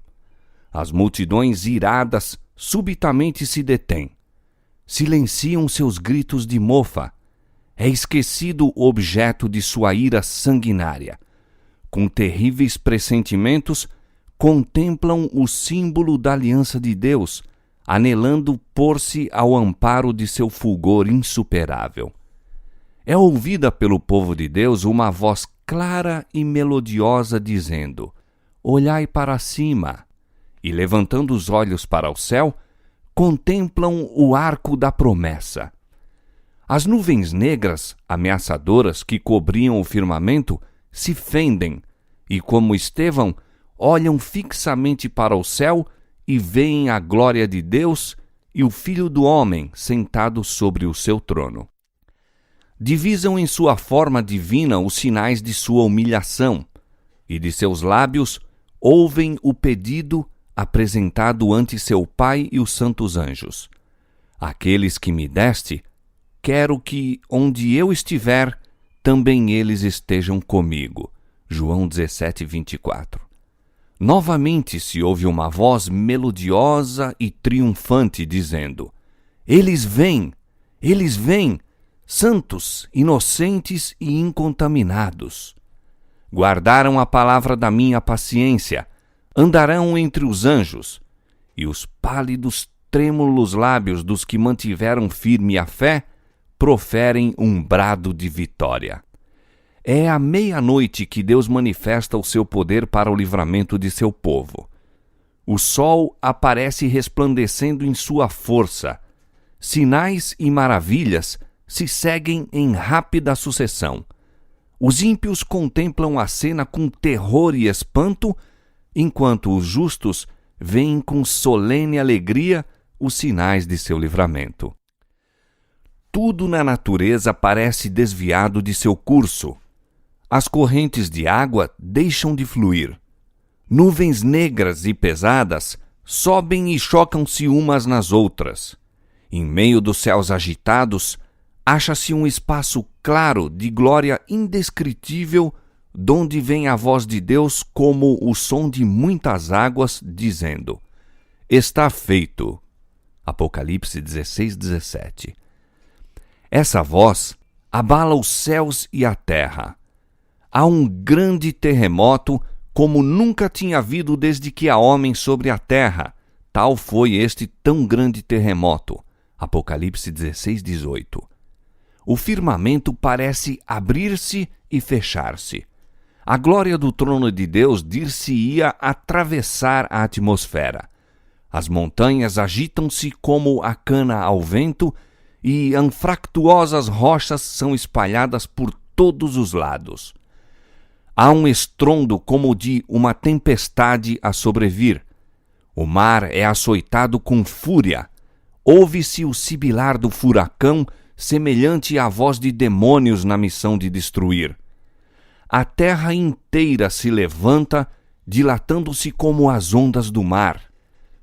As multidões iradas subitamente se detêm. Silenciam seus gritos de mofa. É esquecido o objeto de sua ira sanguinária. Com terríveis pressentimentos, contemplam o símbolo da aliança de Deus, anelando pôr-se ao amparo de seu fulgor insuperável. É ouvida pelo povo de Deus uma voz clara e melodiosa dizendo: olhai para cima. E levantando os olhos para o céu, contemplam o arco da promessa. As nuvens negras, ameaçadoras, que cobriam o firmamento, se fendem, e como Estevão, olham fixamente para o céu e veem a glória de Deus e o Filho do Homem sentado sobre o seu trono. Divisam em sua forma divina os sinais de sua humilhação, e de seus lábios ouvem o pedido apresentado ante seu Pai e os santos anjos. Aqueles que me deste, quero que, onde eu estiver, também eles estejam comigo. João 17, 24. Novamente se ouve uma voz melodiosa e triunfante dizendo: eles vêm, santos, inocentes e incontaminados. Guardaram a palavra da minha paciência, andarão entre os anjos, e os pálidos, trêmulos lábios dos que mantiveram firme a fé proferem um brado de vitória. É à meia-noite que Deus manifesta o seu poder para o livramento de seu povo. O sol aparece resplandecendo em sua força. Sinais e maravilhas se seguem em rápida sucessão. Os ímpios contemplam a cena com terror e espanto, enquanto os justos veem com solene alegria os sinais de seu livramento. Tudo na natureza parece desviado de seu curso. As correntes de água deixam de fluir. Nuvens negras e pesadas sobem e chocam-se umas nas outras. Em meio dos céus agitados, acha-se um espaço claro de glória indescritível, donde vem a voz de Deus como o som de muitas águas, dizendo: está feito. Apocalipse 16, 17. Essa voz abala os céus e a terra. Há um grande terremoto, como nunca tinha havido desde que há homem sobre a terra. Tal foi este tão grande terremoto. Apocalipse 16, 18. O firmamento parece abrir-se e fechar-se. A glória do trono de Deus dir-se-ia atravessar a atmosfera. As montanhas agitam-se como a cana ao vento e anfractuosas rochas são espalhadas por todos os lados. Há um estrondo como de uma tempestade a sobrevir. O mar é açoitado com fúria. Ouve-se o sibilar do furacão, semelhante à voz de demônios na missão de destruir. A terra inteira se levanta, dilatando-se como as ondas do mar.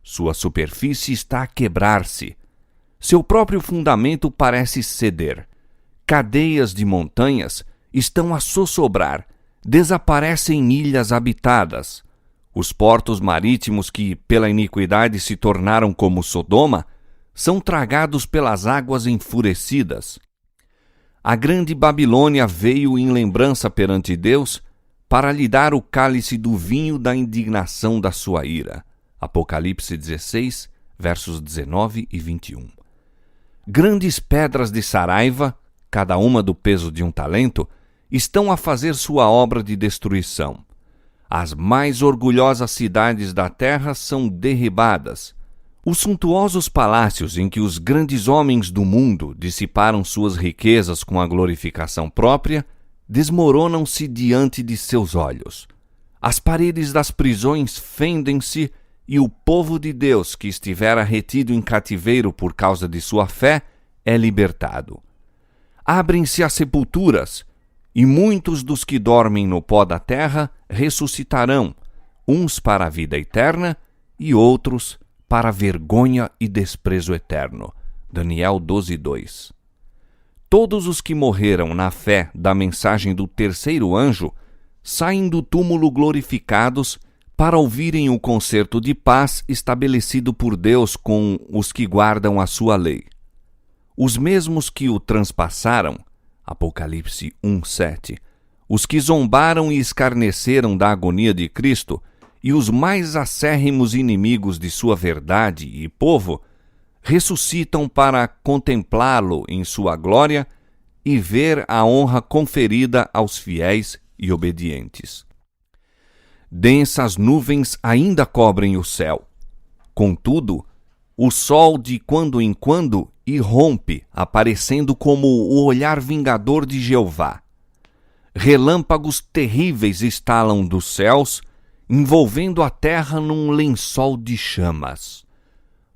Sua superfície está a quebrar-se. Seu próprio fundamento parece ceder. Cadeias de montanhas estão a sossobrar, desaparecem ilhas habitadas. Os portos marítimos que, pela iniquidade, se tornaram como Sodoma, são tragados pelas águas enfurecidas. A grande Babilônia veio em lembrança perante Deus para lhe dar o cálice do vinho da indignação da sua ira. Apocalipse 16, versos 19 e 21. Grandes pedras de Saraiva, cada uma do peso de um talento, estão a fazer sua obra de destruição. As mais orgulhosas cidades da terra são derribadas. Os suntuosos palácios em que os grandes homens do mundo dissiparam suas riquezas com a glorificação própria, desmoronam-se diante de seus olhos. As paredes das prisões fendem-se e o povo de Deus que estivera retido em cativeiro por causa de sua fé é libertado. Abrem-se as sepulturas e muitos dos que dormem no pó da terra ressuscitarão, uns para a vida eterna e outros para vergonha e desprezo eterno. Daniel 12:2. Todos os que morreram na fé da mensagem do terceiro anjo saem do túmulo glorificados para ouvirem o concerto de paz estabelecido por Deus com os que guardam a sua lei. Os mesmos que o transpassaram, Apocalipse 1:7, os que zombaram e escarneceram da agonia de Cristo, e os mais acérrimos inimigos de sua verdade e povo, ressuscitam para contemplá-lo em sua glória e ver a honra conferida aos fiéis e obedientes. Densas nuvens ainda cobrem o céu. Contudo, o sol de quando em quando irrompe, aparecendo como o olhar vingador de Jeová. Relâmpagos terríveis estalam dos céus, envolvendo a terra num lençol de chamas.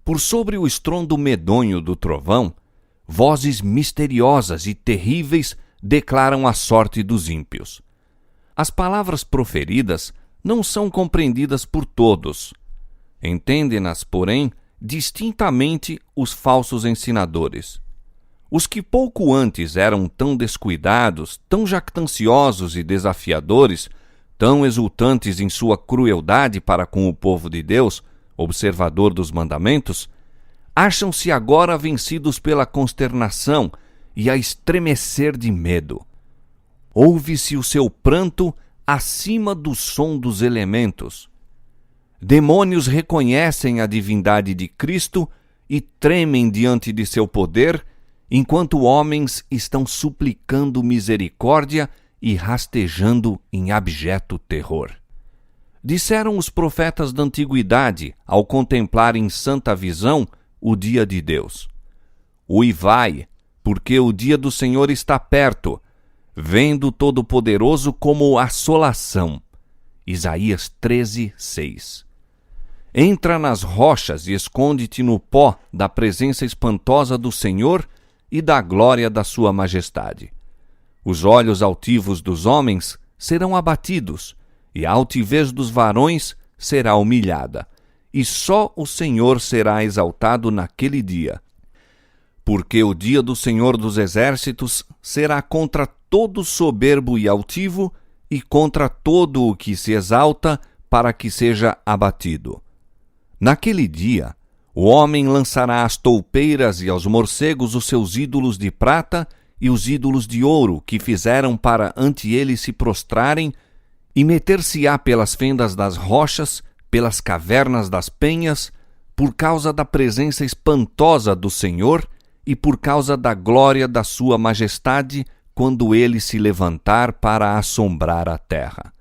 Por sobre o estrondo medonho do trovão, vozes misteriosas e terríveis declaram a sorte dos ímpios. As palavras proferidas não são compreendidas por todos. Entendem-nas, porém, distintamente os falsos ensinadores. Os que pouco antes eram tão descuidados, tão jactanciosos e desafiadores, tão exultantes em sua crueldade para com o povo de Deus, observador dos mandamentos, acham-se agora vencidos pela consternação e a estremecer de medo. Ouve-se o seu pranto acima do som dos elementos. Demônios reconhecem a divindade de Cristo e tremem diante de seu poder, enquanto homens estão suplicando misericórdia e rastejando em abjeto terror. Disseram os profetas da antiguidade, ao contemplar em santa visão o dia de Deus: Uivai, porque o dia do Senhor está perto, vendo o Todo-Poderoso como assolação. Isaías 13:6. Entra nas rochas e esconde-te no pó da presença espantosa do Senhor e da glória da sua majestade. Os olhos altivos dos homens serão abatidos, e a altivez dos varões será humilhada, e só o Senhor será exaltado naquele dia. Porque o dia do Senhor dos Exércitos será contra todo soberbo e altivo, e contra todo o que se exalta, para que seja abatido. Naquele dia, o homem lançará às toupeiras e aos morcegos os seus ídolos de prata e os ídolos de ouro que fizeram para ante ele se prostrarem, e meter-se-á pelas fendas das rochas, pelas cavernas das penhas, por causa da presença espantosa do Senhor e por causa da glória da sua majestade, quando ele se levantar para assombrar a terra.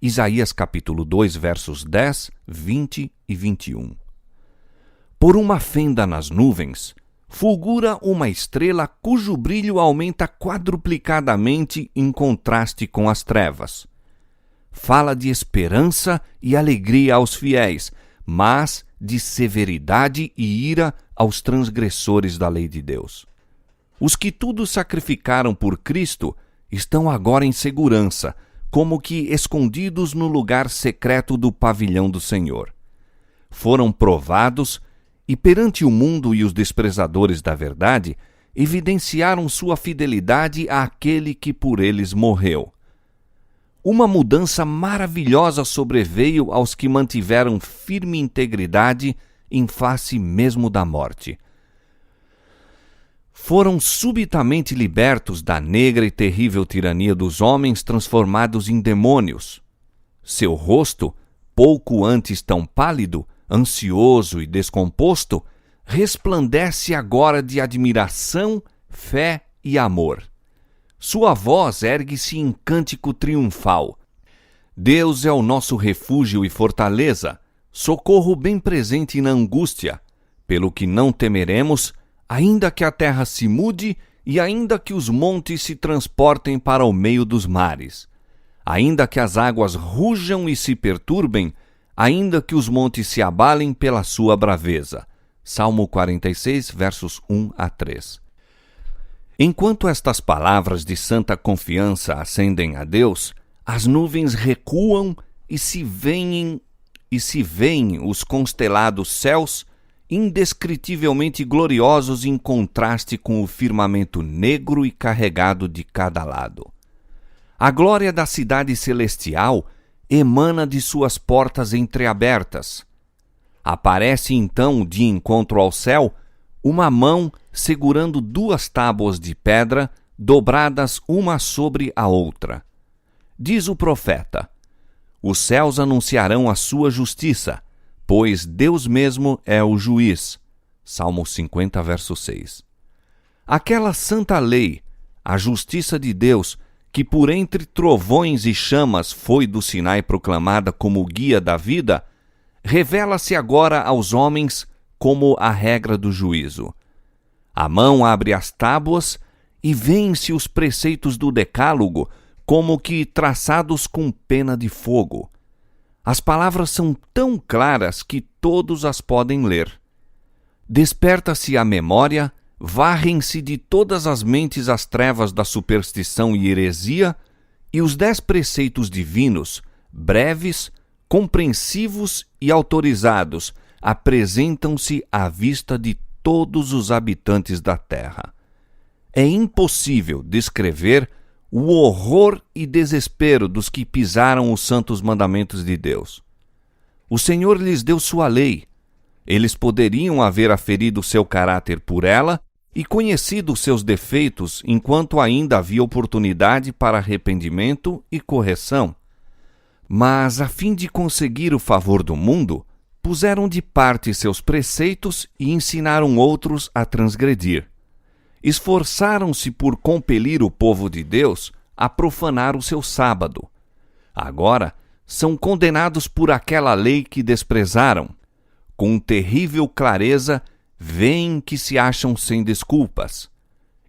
Isaías capítulo 2, versos 10, 20 e 21. Por uma fenda nas nuvens, fulgura uma estrela cujo brilho aumenta quadruplicadamente em contraste com as trevas. Fala de esperança e alegria aos fiéis, mas de severidade e ira aos transgressores da lei de Deus. Os que tudo sacrificaram por Cristo estão agora em segurança, como que escondidos no lugar secreto do pavilhão do Senhor. Foram provados e perante o mundo e os desprezadores da verdade, evidenciaram sua fidelidade àquele que por eles morreu. Uma mudança maravilhosa sobreveio aos que mantiveram firme integridade em face mesmo da morte. Foram subitamente libertos da negra e terrível tirania dos homens transformados em demônios. Seu rosto, pouco antes tão pálido, ansioso e descomposto, resplandece agora de admiração, fé e amor. Sua voz ergue-se em cântico triunfal. Deus é o nosso refúgio e fortaleza, socorro bem presente na angústia, pelo que não temeremos, ainda que a terra se mude e ainda que os montes se transportem para o meio dos mares, ainda que as águas rujam e se perturbem, ainda que os montes se abalem pela sua braveza. Salmo 46, versos 1 a 3. Enquanto estas palavras de santa confiança ascendem a Deus, as nuvens recuam e se veem os constelados céus indescritivelmente gloriosos em contraste com o firmamento negro e carregado de cada lado. A glória da cidade celestial emana de suas portas entreabertas. Aparece então, de encontro ao céu, uma mão segurando duas tábuas de pedra dobradas uma sobre a outra. Diz o profeta: os céus anunciarão a sua justiça, pois Deus mesmo é o juiz. Salmo 50, verso 6. Aquela santa lei, a justiça de Deus, que por entre trovões e chamas foi do Sinai proclamada como guia da vida, revela-se agora aos homens como a regra do juízo. A mão abre as tábuas e vêem-se os preceitos do Decálogo como que traçados com pena de fogo. As palavras são tão claras que todos as podem ler. Desperta-se a memória, varrem-se de todas as mentes as trevas da superstição e heresia, e os 10 preceitos divinos, breves, compreensivos e autorizados, apresentam-se à vista de todos os habitantes da terra. É impossível descrever o horror e desespero dos que pisaram os santos mandamentos de Deus. O Senhor lhes deu sua lei. Eles poderiam haver aferido seu caráter por ela e conhecido seus defeitos enquanto ainda havia oportunidade para arrependimento e correção. Mas, a fim de conseguir o favor do mundo, puseram de parte seus preceitos e ensinaram outros a transgredir. Esforçaram-se por compelir o povo de Deus a profanar o seu sábado. Agora são condenados por aquela lei que desprezaram. Com terrível clareza, veem que se acham sem desculpas.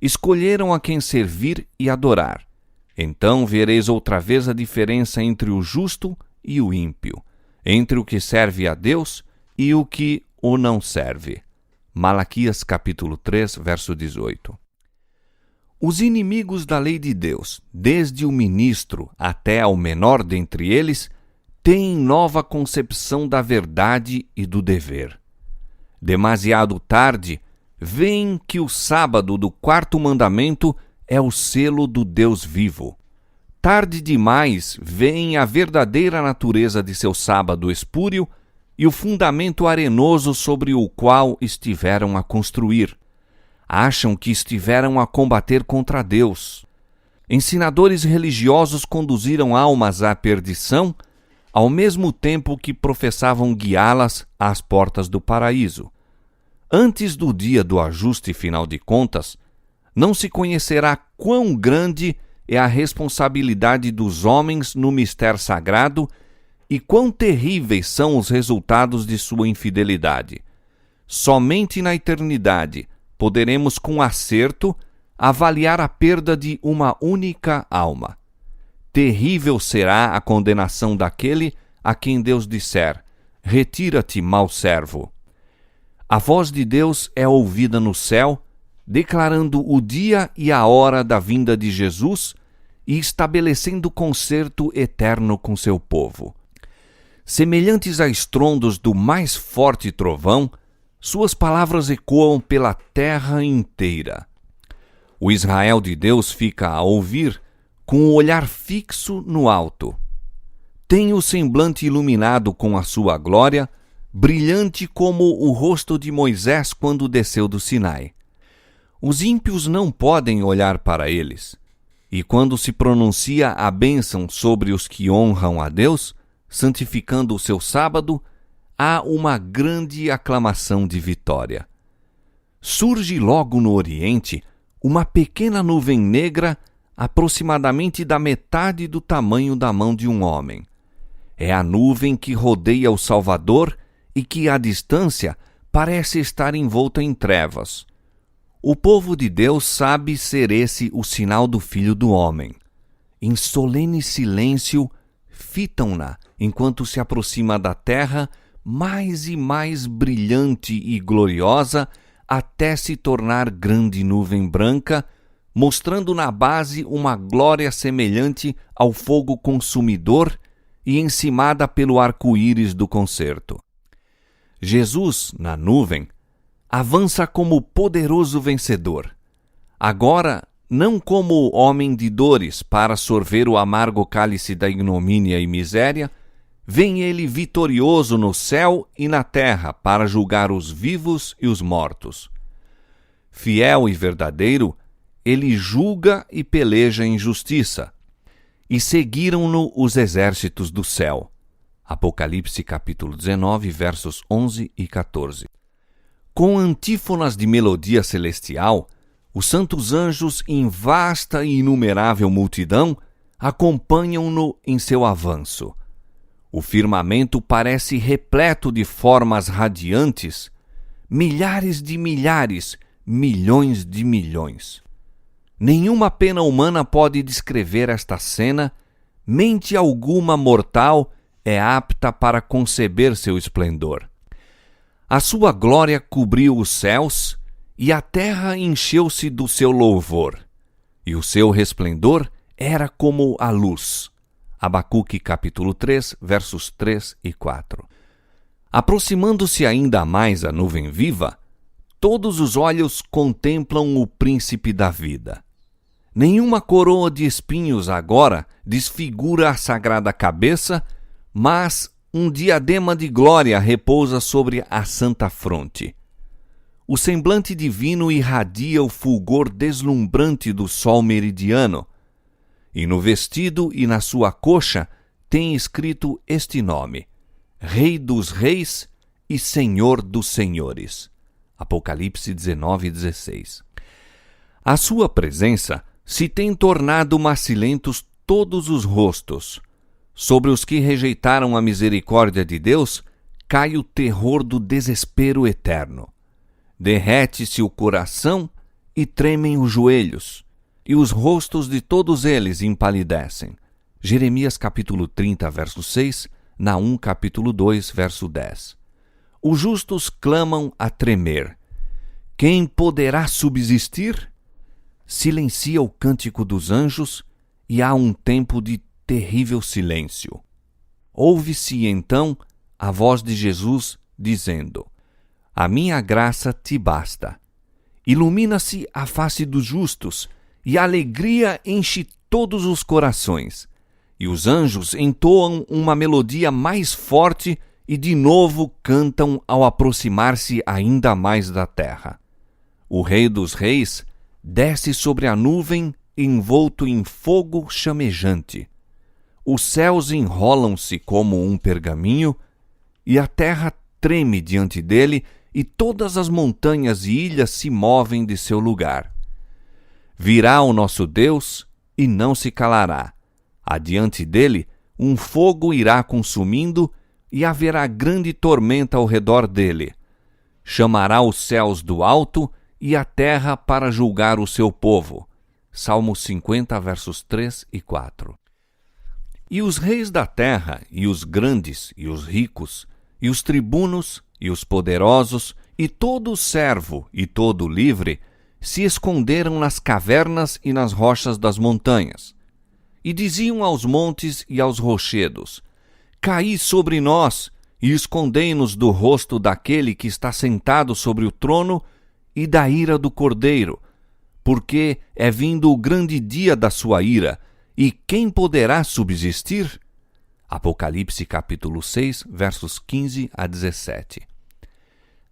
Escolheram a quem servir e adorar. Então vereis outra vez a diferença entre o justo e o ímpio, entre o que serve a Deus e o que o não serve. Malaquias capítulo 3, verso 18. Os inimigos da lei de Deus, desde o ministro até ao menor dentre eles, têm nova concepção da verdade e do dever. Demasiado tarde, veem que o sábado do 4º mandamento é o selo do Deus vivo. Tarde demais, veem a verdadeira natureza de seu sábado espúrio e o fundamento arenoso sobre o qual estiveram a construir. Acham que estiveram a combater contra Deus. Ensinadores religiosos conduziram almas à perdição, ao mesmo tempo que professavam guiá-las às portas do paraíso. Antes do dia do ajuste final de contas, não se conhecerá quão grande é a responsabilidade dos homens no mistério sagrado e quão terríveis são os resultados de sua infidelidade. Somente na eternidade poderemos com acerto avaliar a perda de uma única alma. Terrível será a condenação daquele a quem Deus disser: retira-te, mau servo. A voz de Deus é ouvida no céu, declarando o dia e a hora da vinda de Jesus e estabelecendo concerto eterno com seu povo. Semelhantes a estrondos do mais forte trovão, suas palavras ecoam pela terra inteira. O Israel de Deus fica a ouvir com o olhar fixo no alto. Tem o semblante iluminado com a sua glória, brilhante como o rosto de Moisés quando desceu do Sinai. Os ímpios não podem olhar para eles, e quando se pronuncia a bênção sobre os que honram a Deus, santificando o seu sábado, há uma grande aclamação de vitória. Surge logo no Oriente uma pequena nuvem negra, aproximadamente da metade do tamanho da mão de um homem. É a nuvem que rodeia o Salvador e que, à distância, parece estar envolta em trevas. O povo de Deus sabe ser esse o sinal do Filho do Homem. Em solene silêncio, fitam-na enquanto se aproxima da terra, mais e mais brilhante e gloriosa, até se tornar grande nuvem branca, mostrando na base uma glória semelhante ao fogo consumidor e encimada pelo arco-íris do concerto. Jesus, na nuvem, avança como poderoso vencedor. Agora, não como homem de dores para sorver o amargo cálice da ignomínia e miséria, vem ele vitorioso no céu e na terra para julgar os vivos e os mortos. Fiel e verdadeiro, ele julga e peleja em justiça. E seguiram-no os exércitos do céu. Apocalipse capítulo 19, versos 11 e 14. Com antífonas de melodia celestial, os santos anjos em vasta e inumerável multidão acompanham-no em seu avanço. O firmamento parece repleto de formas radiantes, milhares de milhares, milhões de milhões. Nenhuma pena humana pode descrever esta cena, mente alguma mortal é apta para conceber seu esplendor. A sua glória cobriu os céus e a terra encheu-se do seu louvor, e o seu resplendor era como a luz. Abacuque capítulo 3, versos 3 e 4. Aproximando-se ainda mais a nuvem viva, todos os olhos contemplam o príncipe da vida. Nenhuma coroa de espinhos agora desfigura a sagrada cabeça, mas um diadema de glória repousa sobre a santa fronte. O semblante divino irradia o fulgor deslumbrante do sol meridiano, e no vestido e na sua coxa tem escrito este nome: Rei dos Reis e Senhor dos Senhores. Apocalipse 19:16. A sua presença se tem tornado macilentos todos os rostos. Sobre os que rejeitaram a misericórdia de Deus, cai o terror do desespero eterno. Derrete-se o coração e tremem os joelhos, e os rostos de todos eles empalidecem. Jeremias capítulo 30, verso 6, Naum capítulo 2, verso 10. Os justos clamam a tremer. Quem poderá subsistir? Silencia o cântico dos anjos e há um tempo de terrível silêncio. Ouve-se então a voz de Jesus dizendo: A minha graça te basta. Ilumina-se a face dos justos e a alegria enche todos os corações. E os anjos entoam uma melodia mais forte e de novo cantam ao aproximar-se ainda mais da terra. O Rei dos Reis desce sobre a nuvem envolto em fogo chamejante. Os céus enrolam-se como um pergaminho e a terra treme diante dele e todas as montanhas e ilhas se movem de seu lugar. Virá o nosso Deus e não se calará. Adiante dele, um fogo irá consumindo, e haverá grande tormenta ao redor dele. Chamará os céus do alto e a terra para julgar o seu povo. Salmo 50, versos 3 e 4. E os reis da terra, e os grandes, e os ricos, e os tribunos, e os poderosos, e todo servo, e todo livre, se esconderam nas cavernas e nas rochas das montanhas. E diziam aos montes e aos rochedos: Caí sobre nós, e escondei-nos do rosto daquele que está sentado sobre o trono e da ira do Cordeiro, porque é vindo o grande dia da sua ira, e quem poderá subsistir? Apocalipse capítulo 6, versos 15 a 17.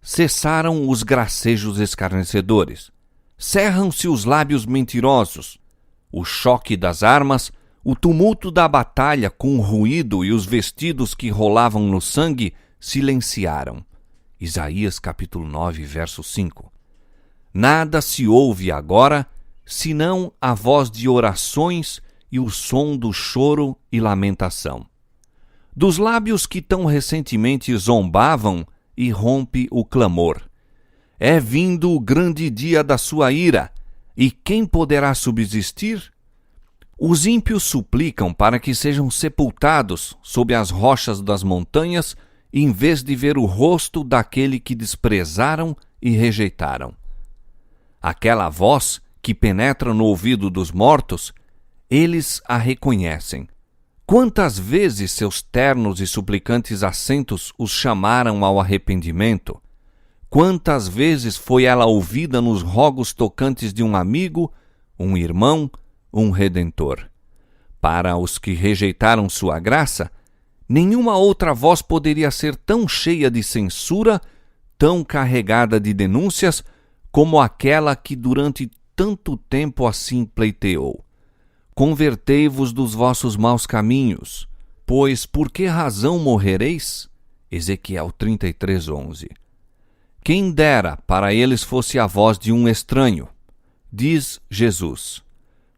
Cessaram os gracejos escarnecedores, cerram-se os lábios mentirosos, o choque das armas, o tumulto da batalha com o ruído e os vestidos que rolavam no sangue silenciaram. Isaías capítulo 9, verso 5. Nada se ouve agora, senão a voz de orações e o som do choro e lamentação. Dos lábios que tão recentemente zombavam, irrompe o clamor. É vindo o grande dia da sua ira, e quem poderá subsistir? Os ímpios suplicam para que sejam sepultados sob as rochas das montanhas, em vez de ver o rosto daquele que desprezaram e rejeitaram. Aquela voz que penetra no ouvido dos mortos, eles a reconhecem. Quantas vezes seus ternos e suplicantes assentos os chamaram ao arrependimento? Quantas vezes foi ela ouvida nos rogos tocantes de um amigo, um irmão, um redentor? Para os que rejeitaram sua graça, nenhuma outra voz poderia ser tão cheia de censura, tão carregada de denúncias, como aquela que durante tanto tempo assim pleiteou. Convertei-vos dos vossos maus caminhos, pois por que razão morrereis? Ezequiel 33:11. Quem dera para eles fosse a voz de um estranho. Diz Jesus: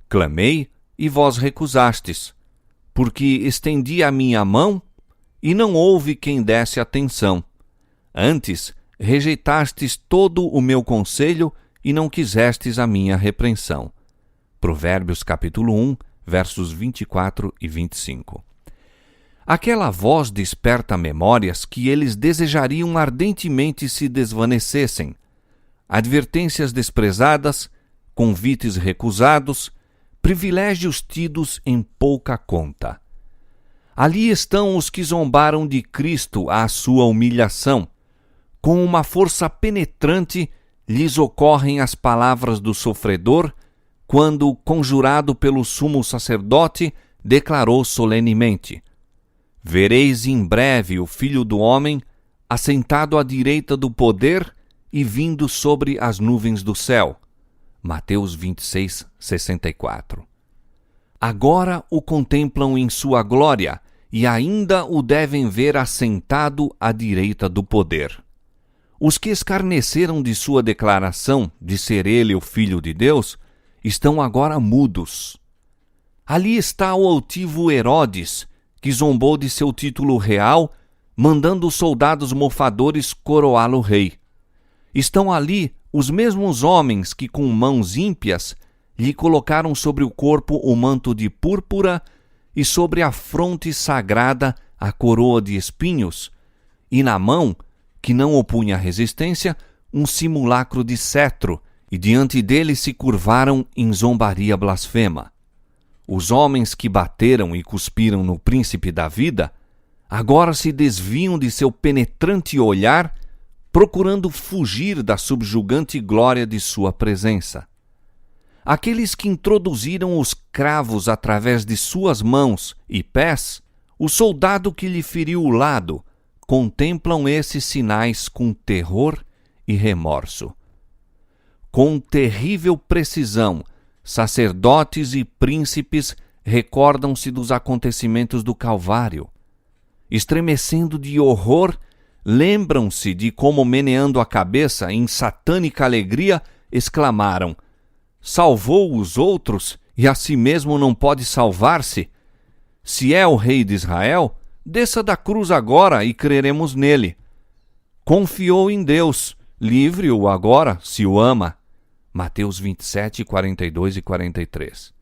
Clamei e vós recusastes, porque estendi a minha mão e não houve quem desse atenção. Antes, rejeitastes todo o meu conselho e não quisestes a minha repreensão. Provérbios capítulo 1, versos 24 e 25. Aquela voz desperta memórias que eles desejariam ardentemente se desvanecessem. Advertências desprezadas, convites recusados, privilégios tidos em pouca conta. Ali estão os que zombaram de Cristo à sua humilhação. Com uma força penetrante, lhes ocorrem as palavras do sofredor, quando, conjurado pelo sumo sacerdote, declarou solenemente: Vereis em breve o Filho do Homem, assentado à direita do poder e vindo sobre as nuvens do céu. Mateus 26, 64. Agora o contemplam em sua glória e ainda o devem ver assentado à direita do poder. Os que escarneceram de sua declaração de ser ele o Filho de Deus estão agora mudos. Ali está o altivo Herodes, que zombou de seu título real, mandando os soldados mofadores coroá-lo rei. Estão ali os mesmos homens que com mãos ímpias lhe colocaram sobre o corpo o manto de púrpura e sobre a fronte sagrada a coroa de espinhos, e na mão, que não opunha resistência, um simulacro de cetro, e diante dele se curvaram em zombaria blasfema. Os homens que bateram e cuspiram no príncipe da vida, agora se desviam de seu penetrante olhar, procurando fugir da subjugante glória de sua presença. Aqueles que introduziram os cravos através de suas mãos e pés, o soldado que lhe feriu o lado, contemplam esses sinais com terror e remorso. Com terrível precisão, sacerdotes e príncipes recordam-se dos acontecimentos do Calvário. Estremecendo de horror, lembram-se de como, meneando a cabeça em satânica alegria, exclamaram: salvou os outros e a si mesmo não pode salvar-se? Se é o Rei de Israel, desça da cruz agora e creremos nele. Confiou em Deus, livre-o agora, se o ama. Mateus 27, 42 e 43.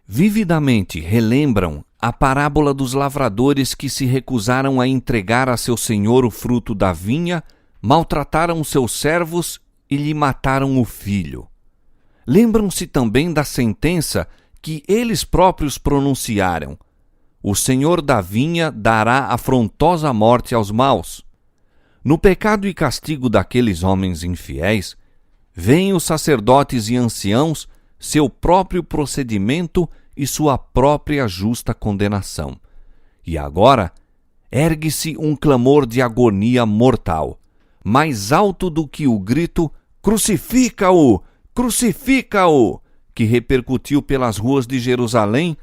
Vividamente relembram a parábola dos lavradores que se recusaram a entregar a seu senhor o fruto da vinha, maltrataram seus servos e lhe mataram o filho. Lembram-se também da sentença que eles próprios pronunciaram: o senhor da vinha dará afrontosa morte aos maus. No pecado e castigo daqueles homens infiéis, veem os sacerdotes e anciãos seu próprio procedimento e sua própria justa condenação. E agora ergue-se um clamor de agonia mortal, mais alto do que o grito "Crucifica-o! Crucifica-o!", que repercutiu pelas ruas de Jerusalém.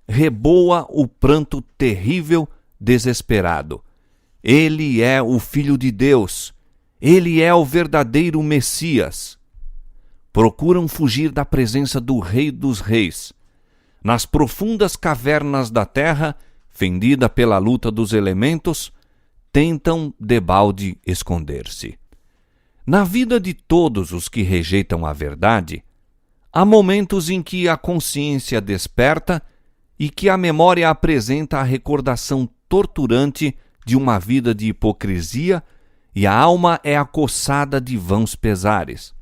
Reboa o pranto terrível, desesperado. Ele é o Filho de Deus. Ele é o verdadeiro Messias. Procuram fugir da presença do Rei dos Reis. Nas profundas cavernas da terra, fendida pela luta dos elementos, tentam debalde esconder-se. Na vida de todos os que rejeitam a verdade, há momentos em que a consciência desperta e que a memória apresenta a recordação torturante de uma vida de hipocrisia e a alma é acossada de vãos pesares.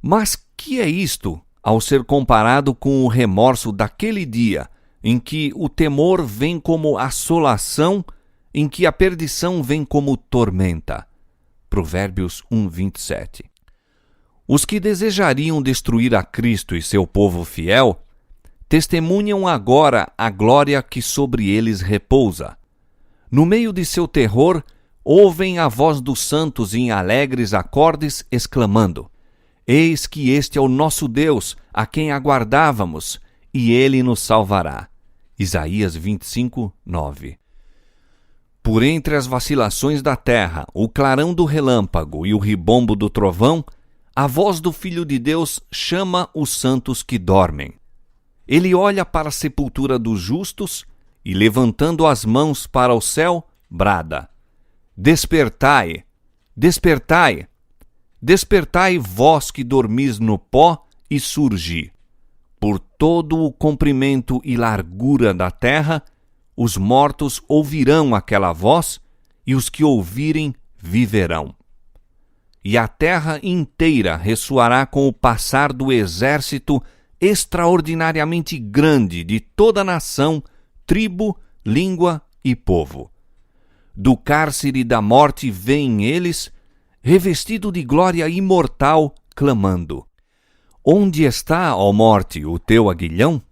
Mas que é isto ao ser comparado com o remorso daquele dia em que o temor vem como assolação, em que a perdição vem como tormenta? Provérbios 1:27. Os que desejariam destruir a Cristo e seu povo fiel testemunham agora a glória que sobre eles repousa. No meio de seu terror, ouvem a voz dos santos em alegres acordes, exclamando: Eis que este é o nosso Deus, a quem aguardávamos, e ele nos salvará. Isaías 25:9. Por entre as vacilações da terra, o clarão do relâmpago e o ribombo do trovão, a voz do Filho de Deus chama os santos que dormem. Ele olha para a sepultura dos justos e, levantando as mãos para o céu, brada: Despertai, despertai, despertai vós que dormis no pó e surgi. Por todo o comprimento e largura da terra, os mortos ouvirão aquela voz, e os que ouvirem viverão. E a terra inteira ressoará com o passar do exército extraordinariamente grande de toda nação, tribo, língua e povo. Do cárcere da morte vêm eles, revestido de glória imortal, clamando: Onde está, ó morte, o teu aguilhão?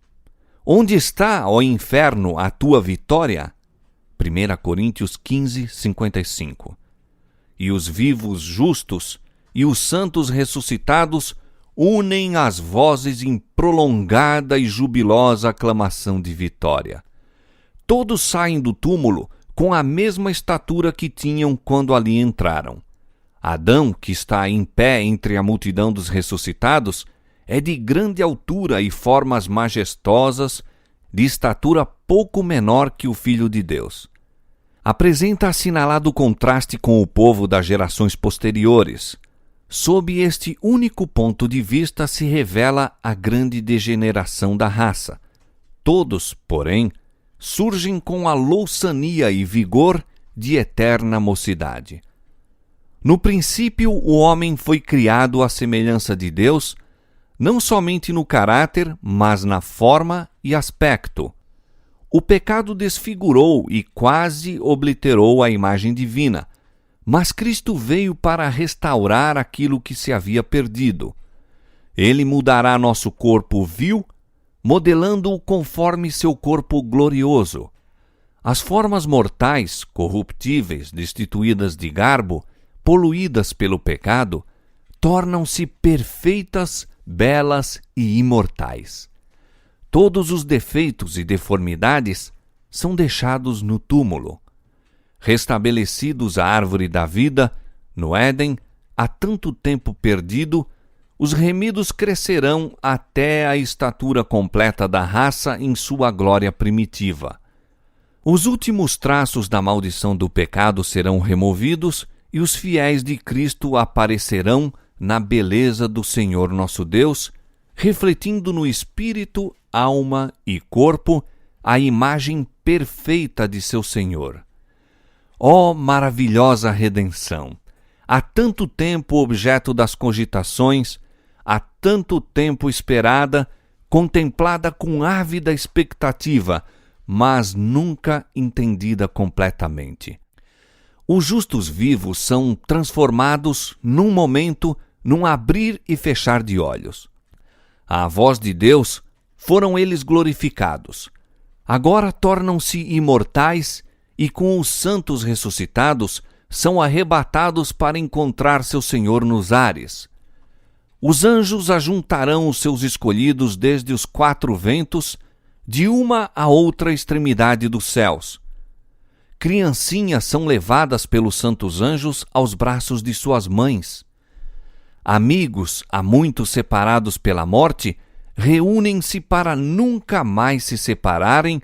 Onde está, ó inferno, a tua vitória? 1 Coríntios 15:55. E os vivos justos e os santos ressuscitados unem as vozes em prolongada e jubilosa aclamação de vitória. Todos saem do túmulo com a mesma estatura que tinham quando ali entraram. Adão, que está em pé entre a multidão dos ressuscitados, é de grande altura e formas majestosas, de estatura pouco menor que o Filho de Deus. Apresenta assinalado contraste com o povo das gerações posteriores. Sob este único ponto de vista se revela a grande degeneração da raça. Todos, porém, surgem com a louçania e vigor de eterna mocidade. No princípio, o homem foi criado à semelhança de Deus, não somente no caráter, mas na forma e aspecto. O pecado desfigurou e quase obliterou a imagem divina, mas Cristo veio para restaurar aquilo que se havia perdido. Ele mudará nosso corpo vil, modelando-o conforme seu corpo glorioso. As formas mortais, corruptíveis, destituídas de garbo, poluídas pelo pecado, tornam-se perfeitas, belas e imortais. Todos os defeitos e deformidades são deixados no túmulo. Restabelecidos à árvore da vida, no Éden, há tanto tempo perdido, os remidos crescerão até a estatura completa da raça em sua glória primitiva. Os últimos traços da maldição do pecado serão removidos e os fiéis de Cristo aparecerão na beleza do Senhor nosso Deus, refletindo no espírito, alma e corpo a imagem perfeita de seu Senhor. Ó maravilhosa redenção! Há tanto tempo objeto das cogitações, há tanto tempo esperada, contemplada com ávida expectativa, mas nunca entendida completamente. Os justos vivos são transformados num momento, num abrir e fechar de olhos. À voz de Deus, foram eles glorificados. Agora tornam-se imortais e com os santos ressuscitados são arrebatados para encontrar seu Senhor nos ares. Os anjos ajuntarão os seus escolhidos desde os 4 ventos, de uma a outra extremidade dos céus. Criancinhas são levadas pelos santos anjos aos braços de suas mães. Amigos, há muito separados pela morte, reúnem-se para nunca mais se separarem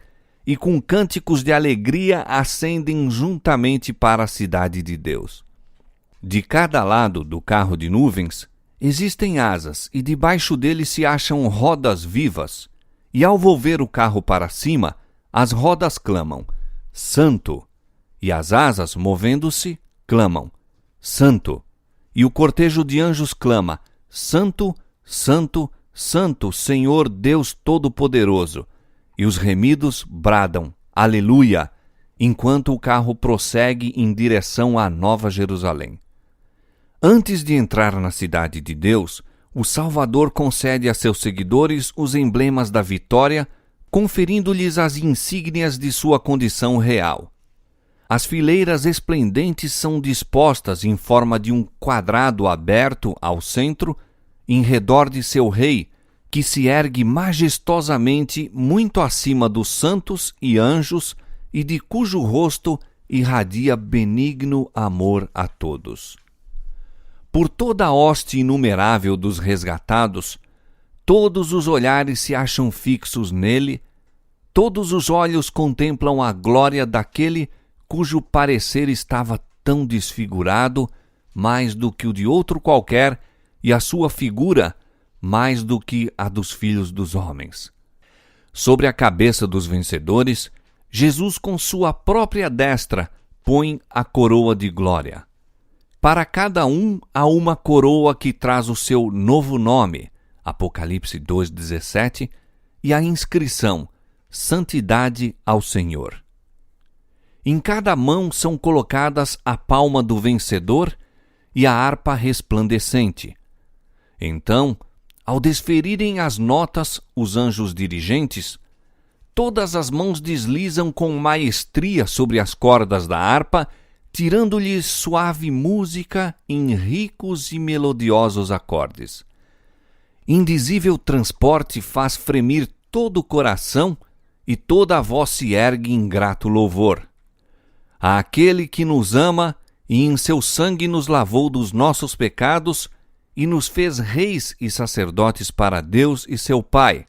e com cânticos de alegria ascendem juntamente para a cidade de Deus. De cada lado do carro de nuvens existem asas e debaixo dele se acham rodas vivas, e ao volver o carro para cima, as rodas clamam, Santo, e as asas, movendo-se, clamam, Santo, e o cortejo de anjos clama, Santo, Santo, Santo, Senhor Deus Todo-Poderoso, e os remidos bradam, Aleluia, enquanto o carro prossegue em direção à Nova Jerusalém. Antes de entrar na cidade de Deus, o Salvador concede a seus seguidores os emblemas da vitória, conferindo-lhes as insígnias de sua condição real. As fileiras esplendentes são dispostas em forma de um quadrado aberto ao centro, em redor de seu rei, que se ergue majestosamente muito acima dos santos e anjos e de cujo rosto irradia benigno amor a todos. Por toda a hoste inumerável dos resgatados, todos os olhares se acham fixos nele, todos os olhos contemplam a glória daquele cujo parecer estava tão desfigurado, mais do que o de outro qualquer, e a sua figura mais do que a dos filhos dos homens. Sobre a cabeça dos vencedores, Jesus com sua própria destra põe a coroa de glória. Para cada um há uma coroa que traz o seu novo nome, Apocalipse 2,17, e a inscrição, Santidade ao Senhor. Em cada mão são colocadas a palma do vencedor e a harpa resplandecente. Então, ao desferirem as notas, os anjos dirigentes, todas as mãos deslizam com maestria sobre as cordas da harpa, tirando-lhes suave música em ricos e melodiosos acordes. Indizível transporte faz fremir todo o coração e toda a voz se ergue em grato louvor. Àquele que nos ama e em seu sangue nos lavou dos nossos pecados e nos fez reis e sacerdotes para Deus e seu Pai.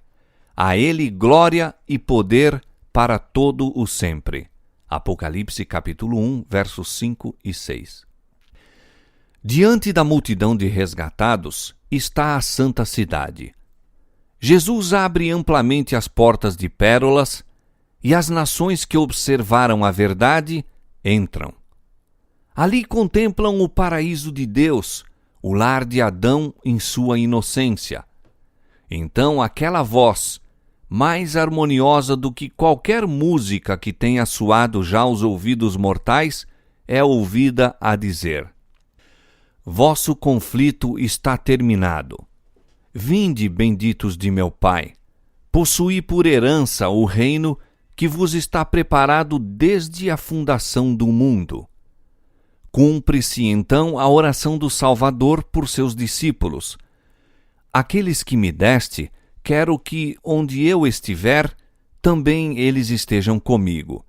A ele glória e poder para todo o sempre. Apocalipse capítulo 1, versos 5 e 6. Diante da multidão de resgatados está a santa cidade. Jesus abre amplamente as portas de pérolas e as nações que observaram a verdade entram. Ali contemplam o paraíso de Deus, o lar de Adão em sua inocência. Então aquela voz, mais harmoniosa do que qualquer música que tenha soado já aos ouvidos mortais, é ouvida a dizer: Vosso conflito está terminado. Vinde, benditos de meu Pai, possuí por herança o reino que vos está preparado desde a fundação do mundo. Cumpre-se então a oração do Salvador por seus discípulos. Aqueles que me deste, quero que, onde eu estiver, também eles estejam comigo,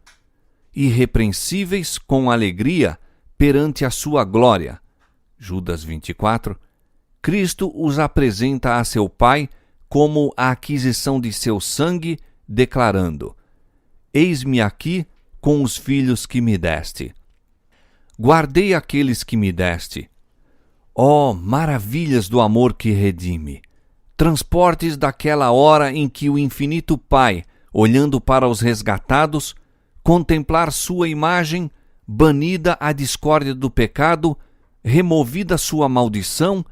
irrepreensíveis com alegria perante a sua glória. Judas 24. Cristo os apresenta a seu Pai como a aquisição de seu sangue, declarando: Eis-me aqui com os filhos que me deste. Guardei aqueles que me deste. Ó, maravilhas do amor que redime! Transportes daquela hora em que o infinito Pai, olhando para os resgatados, contemplar sua imagem, banida a discórdia do pecado, removida sua maldição,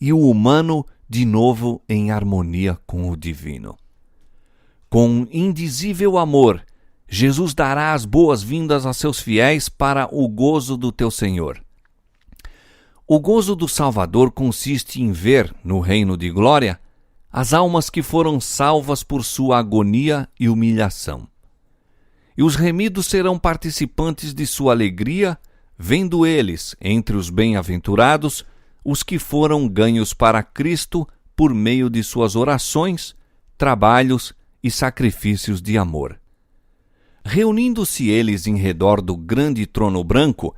e o humano de novo em harmonia com o divino. Com indizível amor, Jesus dará as boas-vindas a seus fiéis para o gozo do teu Senhor. O gozo do Salvador consiste em ver, no reino de glória, as almas que foram salvas por sua agonia e humilhação. E os remidos serão participantes de sua alegria, vendo eles, entre os bem-aventurados, os que foram ganhos para Cristo por meio de suas orações, trabalhos e sacrifícios de amor. Reunindo-se eles em redor do grande trono branco,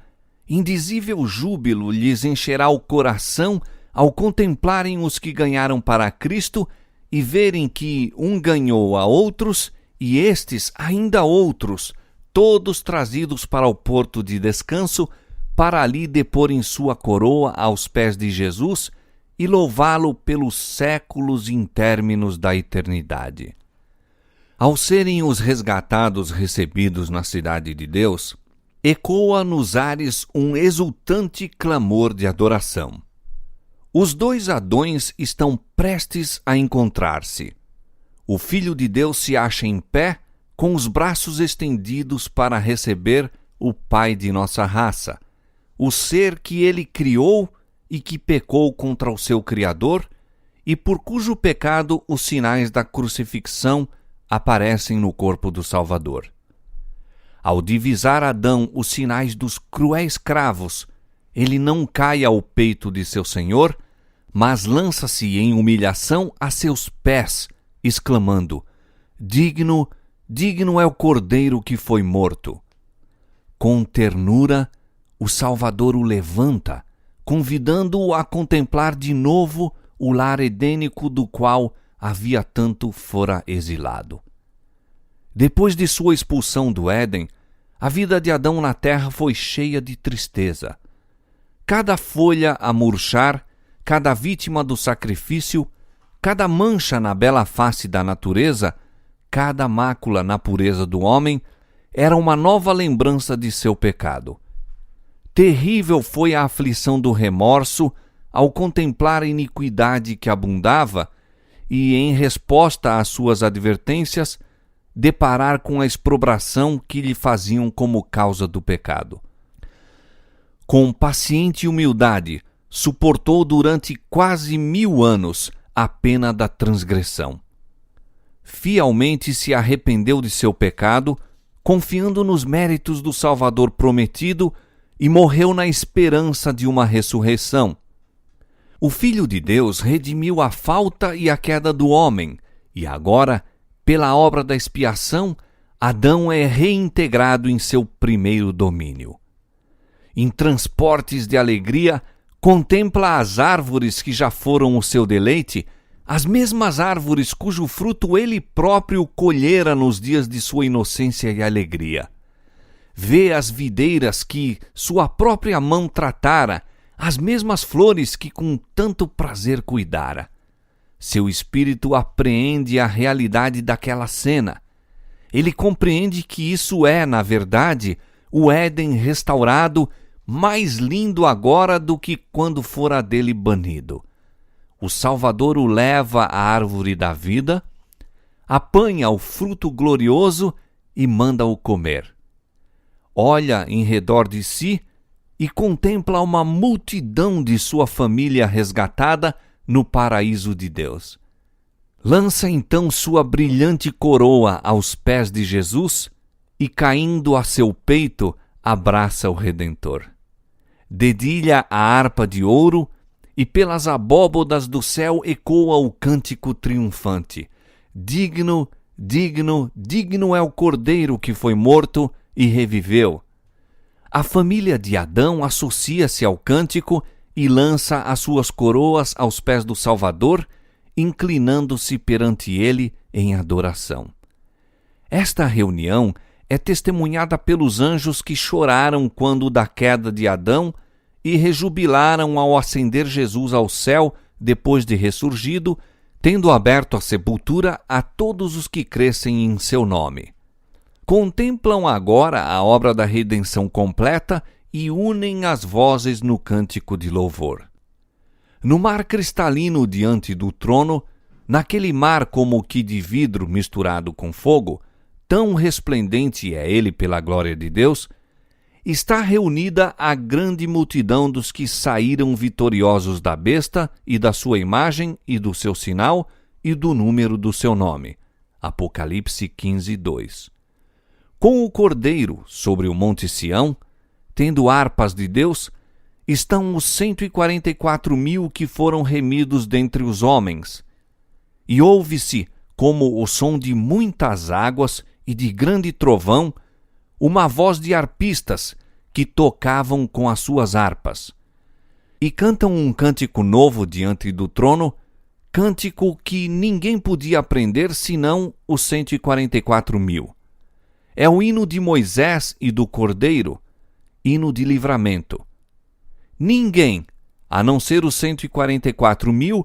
indizível júbilo lhes encherá o coração ao contemplarem os que ganharam para Cristo e verem que um ganhou a outros e estes ainda outros, todos trazidos para o porto de descanso, para ali deporem sua coroa aos pés de Jesus e louvá-lo pelos séculos intérminos da eternidade. Ao serem os resgatados recebidos na cidade de Deus, ecoa nos ares um exultante clamor de adoração. Os dois Adões estão prestes a encontrar-se. O Filho de Deus se acha em pé, com os braços estendidos para receber o Pai de nossa raça, o ser que ele criou e que pecou contra o seu Criador, e por cujo pecado os sinais da crucifixão aparecem no corpo do Salvador. Ao divisar Adão os sinais dos cruéis cravos, ele não cai ao peito de seu Senhor, mas lança-se em humilhação a seus pés, exclamando: Digno, digno é o Cordeiro que foi morto. Com ternura, o Salvador o levanta, convidando-o a contemplar de novo o lar edênico do qual havia tanto fora exilado. Depois de sua expulsão do Éden, a vida de Adão na terra foi cheia de tristeza. Cada folha a murchar, cada vítima do sacrifício, cada mancha na bela face da natureza, cada mácula na pureza do homem, era uma nova lembrança de seu pecado. Terrível foi a aflição do remorso ao contemplar a iniquidade que abundava e, em resposta às suas advertências, deparar com a exprobração que lhe faziam como causa do pecado. Com paciente humildade, suportou durante quase 1000 anos a pena da transgressão. Fielmente se arrependeu de seu pecado, confiando nos méritos do Salvador prometido, e morreu na esperança de uma ressurreição. O Filho de Deus redimiu a falta e a queda do homem, e agora, pela obra da expiação, Adão é reintegrado em seu primeiro domínio. Em transportes de alegria, contempla as árvores que já foram o seu deleite, as mesmas árvores cujo fruto ele próprio colhera nos dias de sua inocência e alegria. Vê as videiras que sua própria mão tratara, as mesmas flores que com tanto prazer cuidara. Seu espírito apreende a realidade daquela cena. Ele compreende que isso é, na verdade, o Éden restaurado, mais lindo agora do que quando fora dele banido. O Salvador o leva à árvore da vida, apanha o fruto glorioso e manda-o comer. Olha em redor de si e contempla uma multidão de sua família resgatada no paraíso de Deus. Lança então sua brilhante coroa aos pés de Jesus e, caindo a seu peito, abraça o Redentor. Dedilha a harpa de ouro e pelas abóbodas do céu ecoa o cântico triunfante. Digno, digno, digno é o Cordeiro que foi morto e reviveu. A família de Adão associa-se ao cântico e lança as suas coroas aos pés do Salvador, inclinando-se perante ele em adoração. Esta reunião é testemunhada pelos anjos que choraram quando da queda de Adão e rejubilaram ao ascender Jesus ao céu depois de ressurgido, tendo aberto a sepultura a todos os que crescem em seu nome. Contemplam agora a obra da redenção completa e unem as vozes no cântico de louvor. No mar cristalino diante do trono, naquele mar como que de vidro misturado com fogo, tão resplendente é ele pela glória de Deus, está reunida a grande multidão dos que saíram vitoriosos da besta e da sua imagem e do seu sinal e do número do seu nome. Apocalipse 15:2. Com o Cordeiro sobre o monte Sião, tendo harpas de Deus, estão os 144.000 que foram remidos dentre os homens. E ouve-se, como o som de muitas águas e de grande trovão, uma voz de harpistas que tocavam com as suas harpas. E cantam um cântico novo diante do trono, cântico que ninguém podia aprender senão os 144.000. É o hino de Moisés e do Cordeiro, hino de livramento. Ninguém, a não ser os 144.000,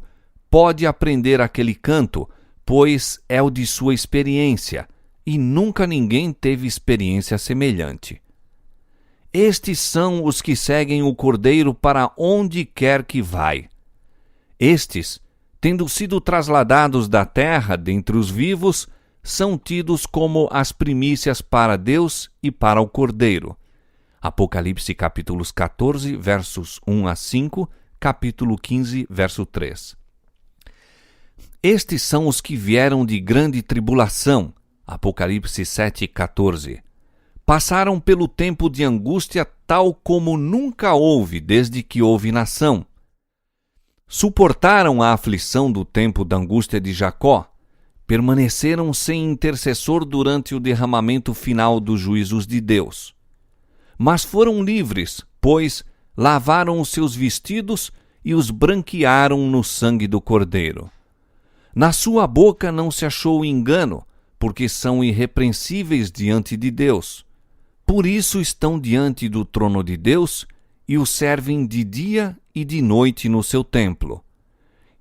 pode aprender aquele canto, pois é o de sua experiência, e nunca ninguém teve experiência semelhante. Estes são os que seguem o Cordeiro para onde quer que vai. Estes, tendo sido trasladados da terra dentre os vivos, são tidos como as primícias para Deus e para o Cordeiro. Apocalipse capítulos 14, versos 1 a 5, capítulo 15, verso 3. Estes são os que vieram de grande tribulação. Apocalipse 7:14. Passaram pelo tempo de angústia tal como nunca houve desde que houve nação. Suportaram a aflição do tempo da angústia de Jacó. Permaneceram sem intercessor durante o derramamento final dos juízos de Deus. Mas foram livres, pois lavaram os seus vestidos e os branquearam no sangue do Cordeiro. Na sua boca não se achou engano, porque são irrepreensíveis diante de Deus. Por isso estão diante do trono de Deus e o servem de dia e de noite no seu templo.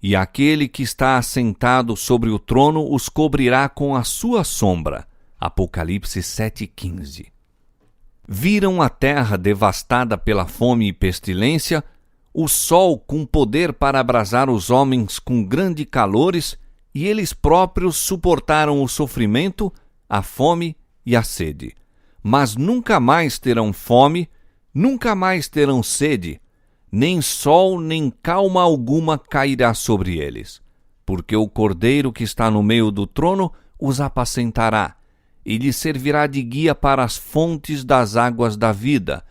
E aquele que está assentado sobre o trono os cobrirá com a sua sombra. Apocalipse 7:15. Viram a terra devastada pela fome e pestilência, o sol com poder para abrasar os homens com grande calores, e eles próprios suportaram o sofrimento, a fome e a sede. Mas nunca mais terão fome, nunca mais terão sede, nem sol nem calma alguma cairá sobre eles, porque o Cordeiro que está no meio do trono os apacentará, e lhes servirá de guia para as fontes das águas da vida,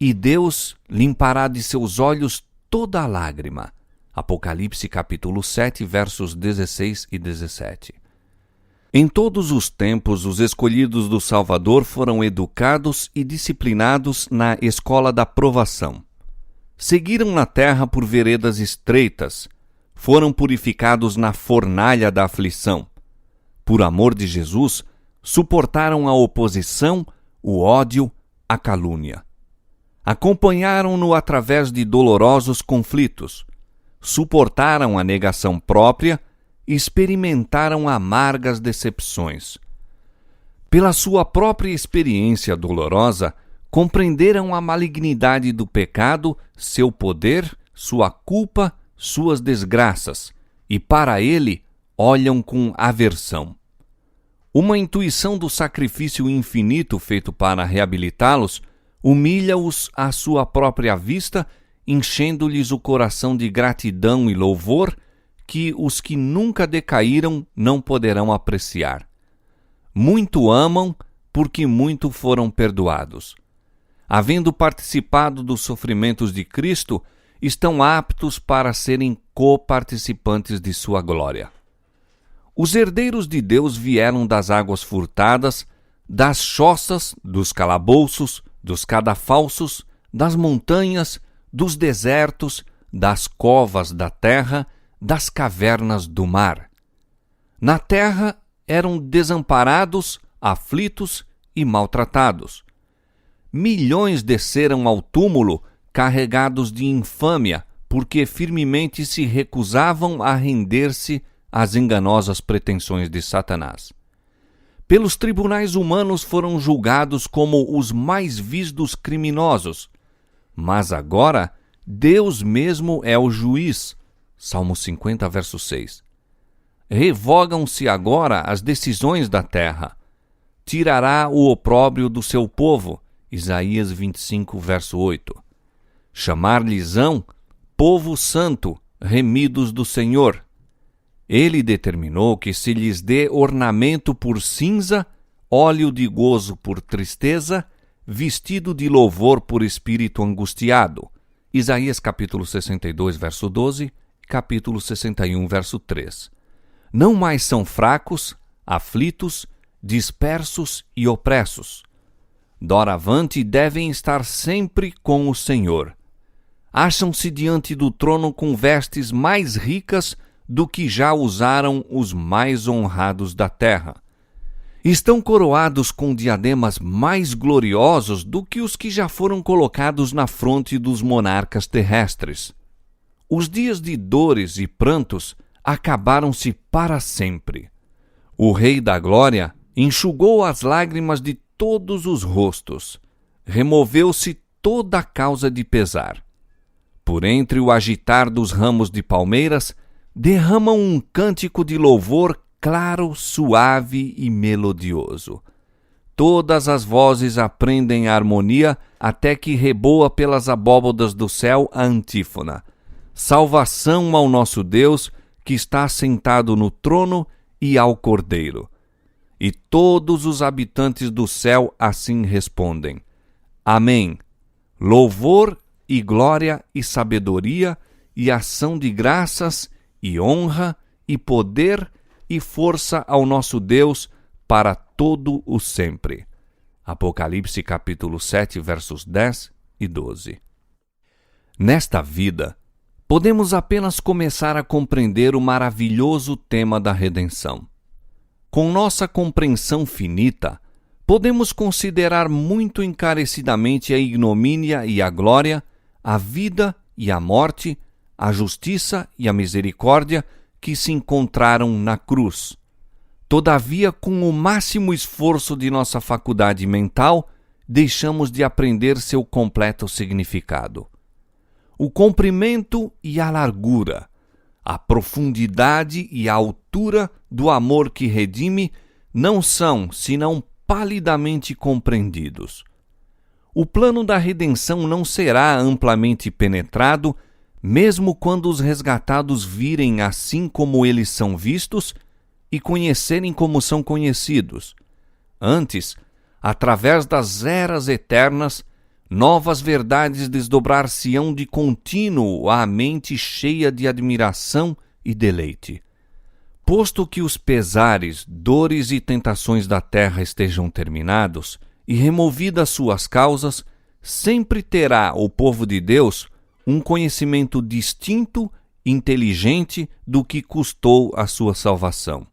e Deus limpará de seus olhos toda a lágrima. Apocalipse capítulo 7, versos 16 e 17. Em todos os tempos, os escolhidos do Salvador foram educados e disciplinados na escola da provação. Seguiram na terra por veredas estreitas, foram purificados na fornalha da aflição. Por amor de Jesus, suportaram a oposição, o ódio, a calúnia. Acompanharam-no através de dolorosos conflitos, suportaram a negação própria, experimentaram amargas decepções. Pela sua própria experiência dolorosa, compreenderam a malignidade do pecado, seu poder, sua culpa, suas desgraças, e para ele olham com aversão. Uma intuição do sacrifício infinito feito para reabilitá-los humilha-os à sua própria vista, enchendo-lhes o coração de gratidão e louvor que os que nunca decaíram não poderão apreciar. Muito amam, porque muito foram perdoados. Havendo participado dos sofrimentos de Cristo, estão aptos para serem coparticipantes de sua glória. Os herdeiros de Deus vieram das águas furtadas, das choças, dos calabouços, dos cadafalsos, das montanhas, dos desertos, das covas da terra, das cavernas do mar. Na terra eram desamparados, aflitos e maltratados. Milhões desceram ao túmulo carregados de infâmia, porque firmemente se recusavam a render-se às enganosas pretensões de Satanás. Pelos tribunais humanos foram julgados como os mais vis dos criminosos. Mas agora, Deus mesmo é o juiz. Salmo 50, verso 6. Revogam-se agora as decisões da terra. Tirará o opróbrio do seu povo. Isaías 25, verso 8. Chamar-lhes-ão povo santo, remidos do Senhor. Ele determinou que se lhes dê ornamento por cinza, óleo de gozo por tristeza, vestido de louvor por espírito angustiado. Isaías capítulo 62, verso 12, capítulo 61, verso 3. Não mais são fracos, aflitos, dispersos e opressos. Doravante devem estar sempre com o Senhor. Acham-se diante do trono com vestes mais ricas do que já usaram os mais honrados da terra. Estão coroados com diademas mais gloriosos do que os que já foram colocados na fronte dos monarcas terrestres. Os dias de dores e prantos acabaram-se para sempre. O Rei da Glória enxugou as lágrimas de todos os rostos. Removeu-se toda a causa de pesar. Por entre o agitar dos ramos de palmeiras, derramam um cântico de louvor claro, suave e melodioso. Todas as vozes aprendem a harmonia até que reboa pelas abóbadas do céu a antífona. Salvação ao nosso Deus, que está sentado no trono, e ao Cordeiro. E todos os habitantes do céu assim respondem. Amém. Louvor e glória e sabedoria e ação de graças e honra e poder e força ao nosso Deus para todo o sempre. Apocalipse capítulo 7, versos 10 e 12. Nesta vida, podemos apenas começar a compreender o maravilhoso tema da redenção. Com nossa compreensão finita, podemos considerar muito encarecidamente a ignomínia e a glória, a vida e a morte, a justiça e a misericórdia que se encontraram na cruz. Todavia, com o máximo esforço de nossa faculdade mental, deixamos de aprender seu completo significado. O comprimento e a largura, a profundidade e a altura do amor que redime não são, senão palidamente compreendidos. O plano da redenção não será amplamente penetrado, mesmo quando os resgatados virem assim como eles são vistos e conhecerem como são conhecidos. Antes, através das eras eternas, novas verdades desdobrar-se-ão de contínuo à mente cheia de admiração e deleite. Posto que os pesares, dores e tentações da terra estejam terminados e removidas suas causas, sempre terá o povo de Deus um conhecimento distinto, inteligente do que custou a sua salvação.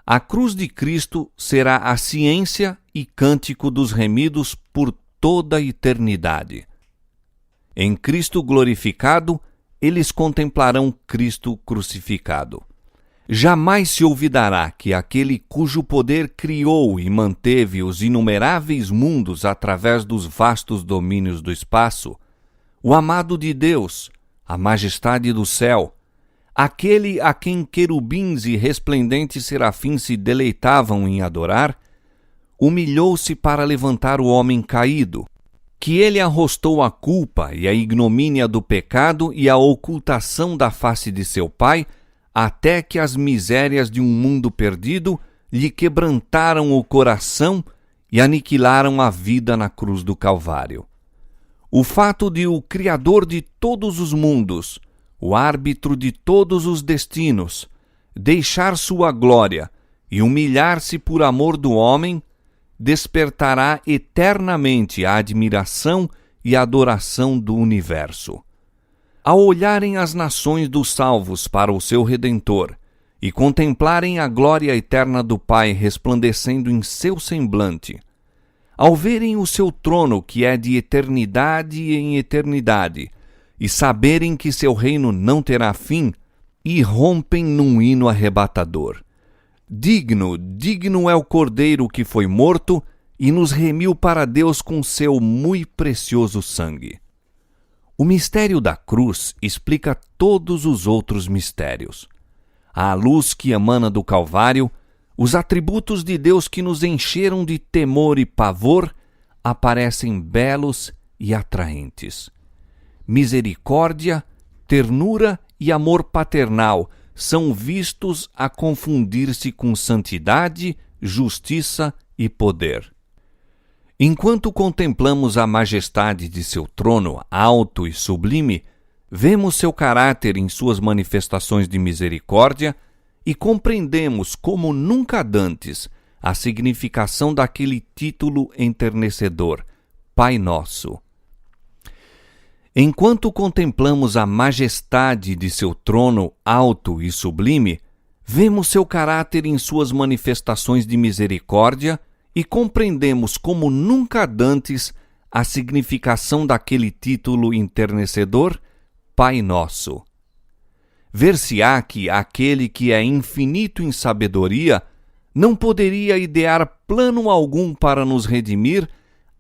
A cruz de Cristo será a ciência e cântico dos remidos por toda a eternidade. Em Cristo glorificado, eles contemplarão Cristo crucificado. Jamais se olvidará que aquele cujo poder criou e manteve os inumeráveis mundos através dos vastos domínios do espaço, o amado de Deus, a majestade do céu, aquele a quem querubins e resplendentes serafins se deleitavam em adorar, humilhou-se para levantar o homem caído, que ele arrostou a culpa e a ignomínia do pecado e a ocultação da face de seu Pai, até que as misérias de um mundo perdido lhe quebrantaram o coração e aniquilaram a vida na cruz do Calvário. O fato de o Criador de todos os mundos, o árbitro de todos os destinos, deixar sua glória e humilhar-se por amor do homem, despertará eternamente a admiração e adoração do universo. Ao olharem as nações dos salvos para o seu Redentor e contemplarem a glória eterna do Pai resplandecendo em seu semblante, ao verem o seu trono que é de eternidade em eternidade, e saberem que seu reino não terá fim, irrompem num hino arrebatador. Digno, digno é o Cordeiro que foi morto e nos remiu para Deus com seu muito precioso sangue. O mistério da cruz explica todos os outros mistérios. À luz que emana do Calvário, os atributos de Deus que nos encheram de temor e pavor aparecem belos e atraentes. Misericórdia, ternura e amor paternal são vistos a confundir-se com santidade, justiça e poder. Enquanto contemplamos a majestade de seu trono alto e sublime, vemos seu caráter em suas manifestações de misericórdia e compreendemos como nunca dantes a significação daquele título enternecedor, Pai Nosso. Enquanto contemplamos a majestade de seu trono alto e sublime, vemos seu caráter em suas manifestações de misericórdia e compreendemos como nunca dantes a significação daquele título enternecedor, Pai Nosso. Ver-se-á que aquele que é infinito em sabedoria não poderia idear plano algum para nos redimir,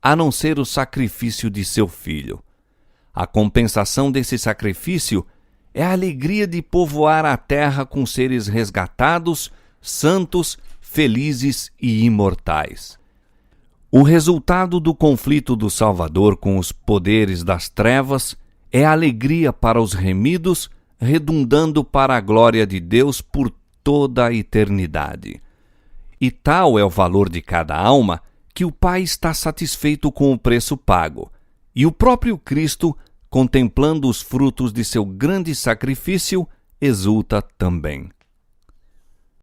a não ser o sacrifício de seu Filho. A compensação desse sacrifício é a alegria de povoar a terra com seres resgatados, santos, felizes e imortais. O resultado do conflito do Salvador com os poderes das trevas é a alegria para os remidos, redundando para a glória de Deus por toda a eternidade. E tal é o valor de cada alma que o Pai está satisfeito com o preço pago, e o próprio Cristo, contemplando os frutos de seu grande sacrifício, exulta também.